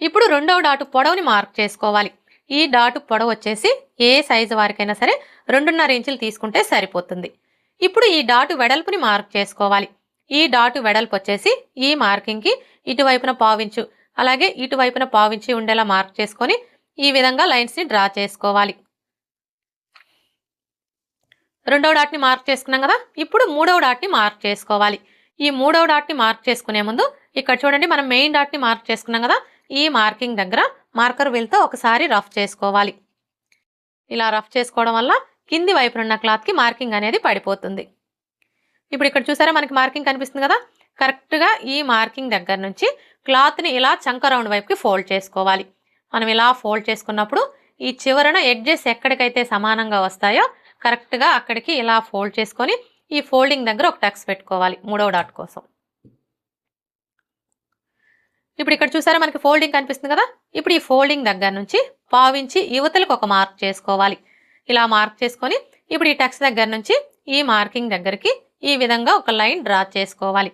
ఇప్పుడు రెండవ డాట్ పొడవుని మార్క్ చేసుకోవాలి. ఈ డాట్ పొడవు వచ్చేసి ఏ సైజు వారికైనా సరే 2.5 ఇంచులు తీసుకుంటే సరిపోతుంది. ఇప్పుడు ఈ డాట్ వెడల్పుని మార్క్ చేసుకోవాలి. ఈ డాట్ వెడల్పు వచ్చేసి ఈ మార్కింగ్కి ఇటువైపున 1/4 ఇంచు అలాగే ఇటువైపున 1/4 ఇంచు ఉండేలా మార్క్ చేసుకొని ఈ విధంగా లైన్స్ని డ్రా చేసుకోవాలి. రెండవ డాట్ని మార్క్ చేసుకున్నాం కదా. ఇప్పుడు మూడవ డాట్ని మార్క్ చేసుకోవాలి. ఈ మూడవ డాట్ని మార్క్ చేసుకునే ముందు ఇక్కడ చూడండి మనం మెయిన్ డాట్ని మార్క్ చేసుకున్నాం కదా. ఈ మార్కింగ్ దగ్గర మార్కర్ వీల్తో ఒకసారి రఫ్ చేసుకోవాలి. ఇలా రఫ్ చేసుకోవడం వల్ల కింది వైపునున్న క్లాత్కి మార్కింగ్ అనేది పడిపోతుంది. ఇప్పుడు ఇక్కడ చూసారా మనకి మార్కింగ్ కనిపిస్తుంది కదా. కరెక్ట్గా ఈ మార్కింగ్ దగ్గర నుంచి క్లాత్ని ఇలా చంక రౌండ్ వైపుకి ఫోల్డ్ చేసుకోవాలి. మనం ఇలా ఫోల్డ్ చేసుకున్నప్పుడు ఈ చివరన ఎడ్జెస్ ఎక్కడికైతే సమానంగా వస్తాయో కరెక్ట్గా అక్కడికి ఇలా ఫోల్డ్ చేసుకొని ఈ ఫోల్డింగ్ దగ్గర ఒక టక్స్ పెట్టుకోవాలి మూడవ డాట్ కోసం. ఇప్పుడు ఇక్కడ చూసారా మనకి ఫోల్డింగ్ కనిపిస్తుంది కదా. ఇప్పుడు ఈ ఫోల్డింగ్ దగ్గర నుంచి 1/4 ఇంచు యువతలకు ఒక మార్క్ చేసుకోవాలి. ఇలా మార్క్ చేసుకొని ఇప్పుడు ఈ టక్స్ దగ్గర నుంచి ఈ మార్కింగ్ దగ్గరికి ఈ విధంగా ఒక లైన్ డ్రా చేసుకోవాలి.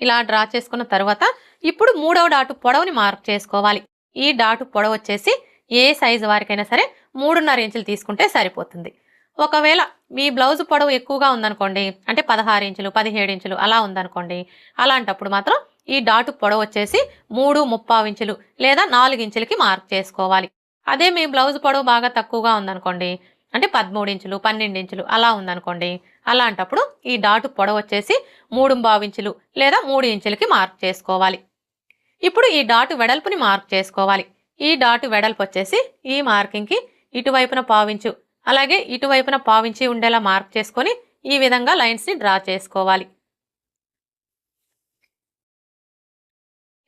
ఇలా డ్రా చేసుకున్న తర్వాత ఇప్పుడు మూడవ డాట్ పొడవుని మార్క్ చేసుకోవాలి. ఈ డాట్ పొడవు వచ్చేసి ఏ సైజు వారికైనా సరే 3.5 ఇంచులు తీసుకుంటే సరిపోతుంది. ఒకవేళ మీ బ్లౌజ్ పొడవు ఎక్కువగా ఉందనుకోండి, అంటే 16 ఇంచులు 17 ఇంచులు అలా ఉందనుకోండి, అలాంటప్పుడు మాత్రం ఈ డాట్ పొడవు వచ్చేసి 3.75 ఇంచులు లేదా 4 ఇంచులకి మార్క్ చేసుకోవాలి. అదే మీ బ్లౌజ్ పొడవు బాగా తక్కువగా ఉందనుకోండి, అంటే 13 ఇంచులు 12 ఇంచులు అలా ఉందనుకోండి, అలాంటప్పుడు ఈ డాట్ పొడవు వచ్చేసి 3.25 ఇంచులు లేదా 3 ఇంచులకి మార్క్ చేసుకోవాలి. ఇప్పుడు ఈ డాట్ వెడల్పుని మార్క్ చేసుకోవాలి. ఈ డాట్ వెడల్పు వచ్చేసి ఈ మార్కింగ్కి ఇటువైపున 1/4 ఇంచు అలాగే ఇటువైపున 1/4 ఇంచు ఉండేలా మార్క్ చేసుకొని ఈ విధంగా లైన్స్ని డ్రా చేసుకోవాలి.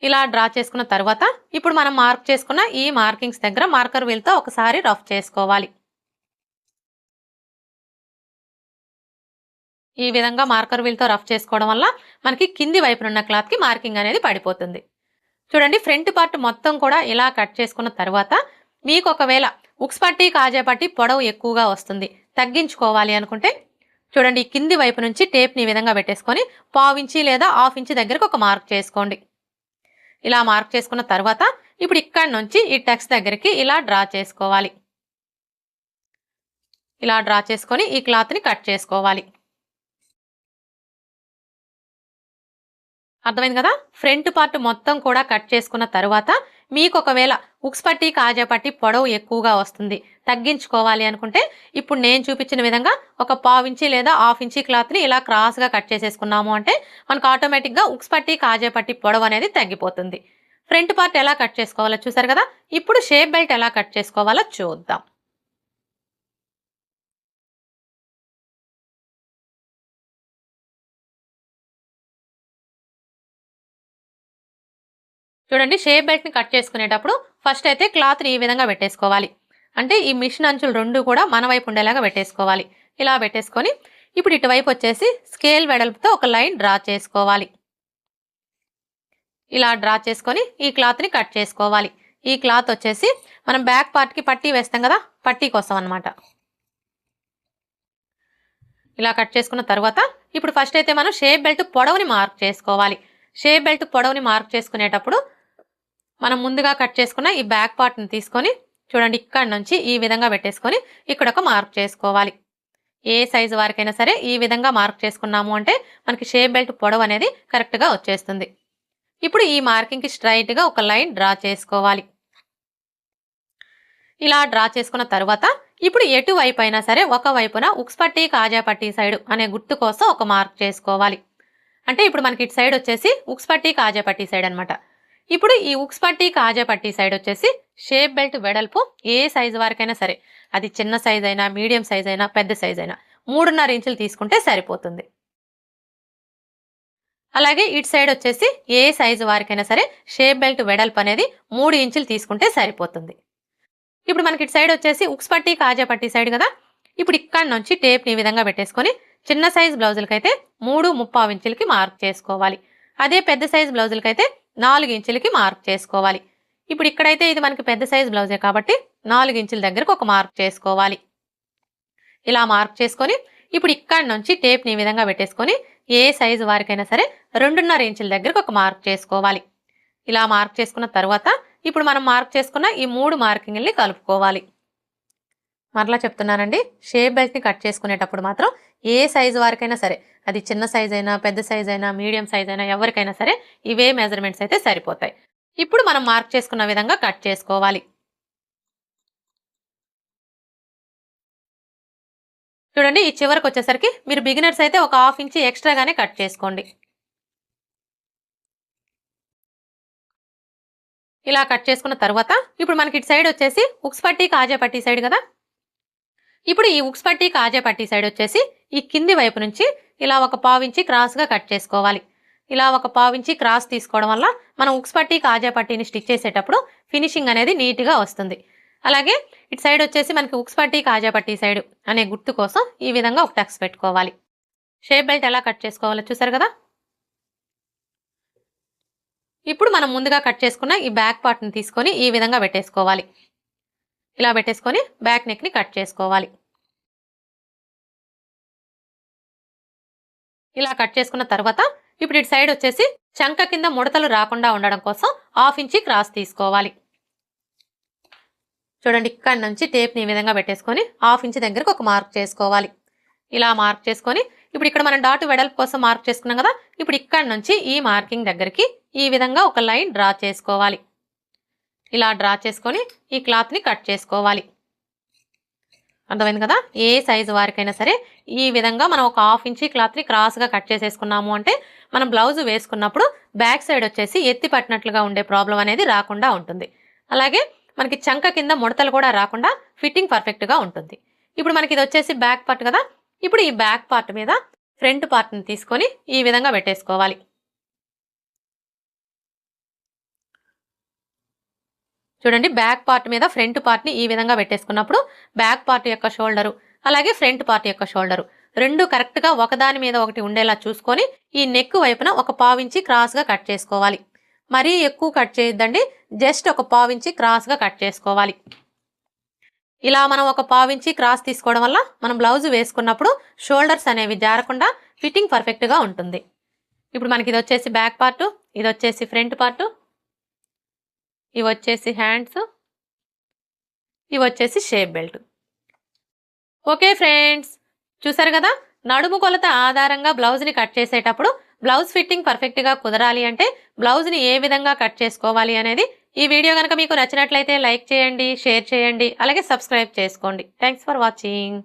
ఇలా డ్రా చేసుకున్న తర్వాత ఇప్పుడు మనం మార్క్ చేసుకున్న ఈ మార్కింగ్స్ దగ్గర మార్కర్ వీల్తో ఒకసారి రఫ్ చేసుకోవాలి. ఈ విధంగా మార్కర్ వీల్తో రఫ్ చేసుకోవడం వల్ల మనకి కింది వైపునున్న క్లాత్కి మార్కింగ్ అనేది పడిపోతుంది. చూడండి ఫ్రంట్ పార్ట్ మొత్తం కూడా ఇలా కట్ చేసుకున్న తర్వాత మీకు ఒకవేళ ఉక్స్ పట్టీ కాజా పట్టీ పొడవు ఎక్కువగా వస్తుంది, తగ్గించుకోవాలి అనుకుంటే చూడండి ఈ కింది వైపు నుంచి టేప్ని ఈ విధంగా పెట్టేసుకొని 1/4 ఇంచు లేదా 1/2 ఇంచు దగ్గరకు ఒక మార్క్ చేసుకోండి. ఇలా మార్క్ చేసుకున్న తర్వాత ఇప్పుడు ఇక్కడ నుంచి ఈ టక్స్ దగ్గరికి ఇలా డ్రా చేసుకోవాలి. ఇలా డ్రా చేసుకొని ఈ క్లాత్ని కట్ చేసుకోవాలి. అర్థమైంది కదా? ఫ్రంట్ పార్ట్ మొత్తం కూడా కట్ చేసుకున్న తరువాత మీకు ఒకవేళ ఉక్స్ పట్టి కాజా పట్టి పొడవు ఎక్కువగా వస్తుంది, తగ్గించుకోవాలి అనుకుంటే ఇప్పుడు నేను చూపించిన విధంగా ఒక పావించి లేదా హాఫ్ ఇంచి క్లాత్ని ఇలా క్రాస్గా కట్ చేసేసుకున్నాము అంటే మనకు ఆటోమేటిక్గా ఉక్స్ పట్టి కాజా పట్టి పొడవు అనేది తగ్గిపోతుంది. ఫ్రంట్ పార్ట్ ఎలా కట్ చేసుకోవాలో చూసారు కదా. ఇప్పుడు షేప్ బెల్ట్ ఎలా కట్ చేసుకోవాలో చూద్దాం. చూడండి, షేప్ బెల్ట్ని కట్ చేసుకునేటప్పుడు ఫస్ట్ అయితే క్లాత్ని ఈ విధంగా పెట్టేసుకోవాలి. అంటే ఈ మిషన్ అంచులు రెండు కూడా మన వైపు ఉండేలాగా పెట్టేసుకోవాలి. ఇలా పెట్టేసుకొని ఇప్పుడు ఇటువైపు వచ్చేసి స్కేల్ వెడల్పుతో ఒక లైన్ డ్రా చేసుకోవాలి. ఇలా డ్రా చేసుకొని ఈ క్లాత్ని కట్ చేసుకోవాలి. ఈ క్లాత్ వచ్చేసి మనం బ్యాక్ పార్ట్కి పట్టీ వేస్తాం కదా, పట్టీ కోసం అనమాట. ఇలా కట్ చేసుకున్న తర్వాత ఇప్పుడు ఫస్ట్ అయితే మనం షేప్ బెల్ట్ పొడవుని మార్క్ చేసుకోవాలి. షేప్ బెల్ట్ పొడవుని మార్క్ చేసుకునేటప్పుడు మనం ముందుగా కట్ చేసుకున్న ఈ బ్యాక్ పార్ట్ని తీసుకొని చూడండి ఇక్కడ నుంచి ఈ విధంగా పెట్టేసుకొని ఇక్కడ ఒక మార్క్ చేసుకోవాలి. ఏ సైజు వారికైనా సరే ఈ విధంగా మార్క్ చేసుకున్నాము అంటే మనకి షేప్ బెల్ట్ పొడవు అనేది కరెక్ట్గా వచ్చేస్తుంది. ఇప్పుడు ఈ మార్కింగ్కి స్ట్రైట్గా ఒక లైన్ డ్రా చేసుకోవాలి. ఇలా డ్రా చేసుకున్న తర్వాత ఇప్పుడు ఎటువైపు అయినా సరే ఒక వైపున ఉక్స్ పట్టి కాజా పట్టి సైడ్ అనే గుర్తు కోసం ఒక మార్క్ చేసుకోవాలి. అంటే ఇప్పుడు మనకి ఇటు సైడ్ వచ్చేసి ఉక్స్ పట్టి కాజా పట్టి సైడ్ అనమాట. ఇప్పుడు ఈ ఉక్స్ పట్టి కాజా పట్టి సైడ్ వచ్చేసి షేప్ బెల్ట్ వెడల్పు ఏ సైజు వారికైనా సరే, అది చిన్న సైజ్ అయినా మీడియం సైజ్ అయినా పెద్ద సైజ్ అయినా 3.5 ఇంచులు తీసుకుంటే సరిపోతుంది. అలాగే ఇటు సైడ్ వచ్చేసి ఏ సైజు వారికైనా సరే షేప్ బెల్ట్ వెడల్పు అనేది 3 ఇంచులు తీసుకుంటే సరిపోతుంది. ఇప్పుడు మనకి ఇటు సైడ్ వచ్చేసి ఉక్స్ పట్టి కాజా పట్టి సైడ్ కదా. ఇప్పుడు ఇక్కడ నుంచి టేప్ని ఈ విధంగా పెట్టేసుకొని చిన్న సైజ్ బ్లౌజులకైతే 3.25 ఇంచులకి మార్క్ చేసుకోవాలి. అదే పెద్ద సైజ్ బ్లౌజులకైతే 4 ఇంచులకి మార్క్ చేసుకోవాలి. ఇప్పుడు ఇక్కడైతే ఇది మనకి పెద్ద సైజ్ బ్లౌజే కాబట్టి 4 ఇంచుల దగ్గరకు ఒక మార్క్ చేసుకోవాలి. ఇలా మార్క్ చేసుకొని ఇప్పుడు ఇక్కడ నుంచి టేప్ని ఈ విధంగా పెట్టేసుకొని ఏ సైజు వారికైనా సరే 2.5 ఇంచుల దగ్గరకు ఒక మార్క్ చేసుకోవాలి. ఇలా మార్క్ చేసుకున్న తర్వాత ఇప్పుడు మనం మార్క్ చేసుకున్న ఈ 3 మార్కింగ్ని కలుపుకోవాలి. మరలా చెప్తున్నానండి, షేప్ బెల్ట్ని కట్ చేసుకునేటప్పుడు మాత్రం ఏ సైజు వారికైనా సరే, అది చిన్న సైజ్ అయినా పెద్ద సైజ్ అయినా మీడియం సైజ్ అయినా ఎవరికైనా సరే ఇవే మెజర్మెంట్స్ అయితే సరిపోతాయి. ఇప్పుడు మనం మార్క్ చేసుకున్న విధంగా కట్ చేసుకోవాలి. చూడండి, ఈ చివరికి వచ్చేసరికి మీరు బిగినర్స్ అయితే ఒక 1/2 ఇంచ్ ఎక్స్ట్రాగానే కట్ చేసుకోండి. ఇలా కట్ చేసుకున్న తర్వాత ఇప్పుడు మనకి ఇటు సైడ్ వచ్చేసి ఉక్స్ పట్టి కాజా పట్టి సైడ్ కదా. ఇప్పుడు ఈ ఉక్స్ పట్టి కాజా పట్టి సైడ్ వచ్చేసి ఈ కింది వైపు నుంచి ఇలా ఒక 1/4 ఇంచ్ క్రాస్గా కట్ చేసుకోవాలి. ఇలా ఒక 1/4 ఇంచ్ క్రాస్ తీసుకోవడం వల్ల మనం ఉక్స్ పట్టి కాజా పట్టిని స్టిచ్ చేసేటప్పుడు ఫినిషింగ్ అనేది నీట్గా వస్తుంది. అలాగే ఇటు సైడ్ వచ్చేసి మనకి ఉక్స్ పట్టి కాజా పట్టి సైడ్ అనే గుర్తు కోసం ఈ విధంగా ఒక టక్స్ పెట్టుకోవాలి. షేప్ బెల్ట్ ఎలా కట్ చేసుకోవాలో చూసారు కదా. ఇప్పుడు మనం ముందుగా కట్ చేసుకున్న ఈ బ్యాక్ పార్ట్ని తీసుకొని ఈ విధంగా పెట్టేసుకోవాలి. ఇలా పెట్టేసుకొని బ్యాక్ నెక్ని కట్ చేసుకోవాలి. ఇలా కట్ చేసుకున్న తర్వాత ఇప్పుడు ఇటు సైడ్ వచ్చేసి చంక కింద ముడతలు రాకుండా ఉండడం కోసం 1/2 ఇంచ్ క్రాస్ తీసుకోవాలి. చూడండి, ఇక్కడ నుంచి టేప్ని ఈ విధంగా పెట్టేసుకొని 1/2 ఇంచ్ దగ్గరకు ఒక మార్క్ చేసుకోవాలి. ఇలా మార్క్ చేసుకొని ఇప్పుడు ఇక్కడ మనం డాట్ వెడల్పు కోసం మార్క్ చేసుకున్నాం కదా. ఇప్పుడు ఇక్కడ నుంచి ఈ మార్కింగ్ దగ్గరికి ఈ విధంగా ఒక లైన్ డ్రా చేసుకోవాలి. ఇలా డ్రా చేసుకొని ఈ క్లాత్ని కట్ చేసుకోవాలి. అర్థమైంది కదా. ఏ సైజు వారికైనా సరే ఈ విధంగా మనం ఒక 1/2 ఇంచ్ క్లాత్ని క్రాస్గా కట్ చేసేసుకున్నాము అంటే మనం బ్లౌజ్ వేసుకున్నప్పుడు బ్యాక్ సైడ్ వచ్చేసి ఎత్తి పట్టినట్లుగా ఉండే ప్రాబ్లం అనేది రాకుండా ఉంటుంది. అలాగే మనకి చంక కింద ముడతలు కూడా రాకుండా ఫిట్టింగ్ పర్ఫెక్ట్గా ఉంటుంది. ఇప్పుడు మనకి ఇది వచ్చేసి బ్యాక్ పార్ట్ కదా. ఇప్పుడు ఈ బ్యాక్ పార్ట్ మీద ఫ్రంట్ పార్ట్ని తీసుకొని ఈ విధంగా పెట్టేసుకోవాలి. చూడండి, బ్యాక్ పార్ట్ మీద ఫ్రంట్ పార్ట్ని ఈ విధంగా పెట్టేసుకున్నప్పుడు బ్యాక్ పార్ట్ యొక్క షోల్డరు అలాగే ఫ్రంట్ పార్ట్ యొక్క షోల్డరు రెండు కరెక్ట్గా ఒకదాని మీద ఒకటి ఉండేలా చూసుకొని ఈ నెక్ వైపున ఒక 1/4 ఇంచ్ క్రాస్గా కట్ చేసుకోవాలి. మరీ ఎక్కువ కట్ చేయొద్దండి, జస్ట్ ఒక 1/4 ఇంచ్ క్రాస్గా కట్ చేసుకోవాలి. ఇలా మనం ఒక 1/4 ఇంచ్ క్రాస్ తీసుకోవడం వల్ల మనం బ్లౌజ్ వేసుకున్నప్పుడు షోల్డర్స్ అనేవి జారకుండా ఫిట్టింగ్ పర్ఫెక్ట్గా ఉంటుంది. ఇప్పుడు మనకి ఇది వచ్చేసి బ్యాక్ పార్ట్, ఇది వచ్చేసి ఫ్రంట్ పార్ట్, ఇవి వచ్చేసి హ్యాండ్స్, ఇవి వచ్చేసి షేప్ బెల్ట్. ఓకే ఫ్రెండ్స్, చూసారు కదా, నడుము కొలత ఆధారంగా బ్లౌజ్ని కట్ చేసేటప్పుడు బ్లౌజ్ ఫిట్టింగ్ పర్ఫెక్ట్గా కుదరాలి అంటే బ్లౌజ్ని ఏ విధంగా కట్ చేసుకోవాలి అనేది ఈ వీడియో కనుక మీకు నచ్చినట్లయితే లైక్ చేయండి, షేర్ చేయండి, అలాగే సబ్స్క్రైబ్ చేసుకోండి. Thanks for watching.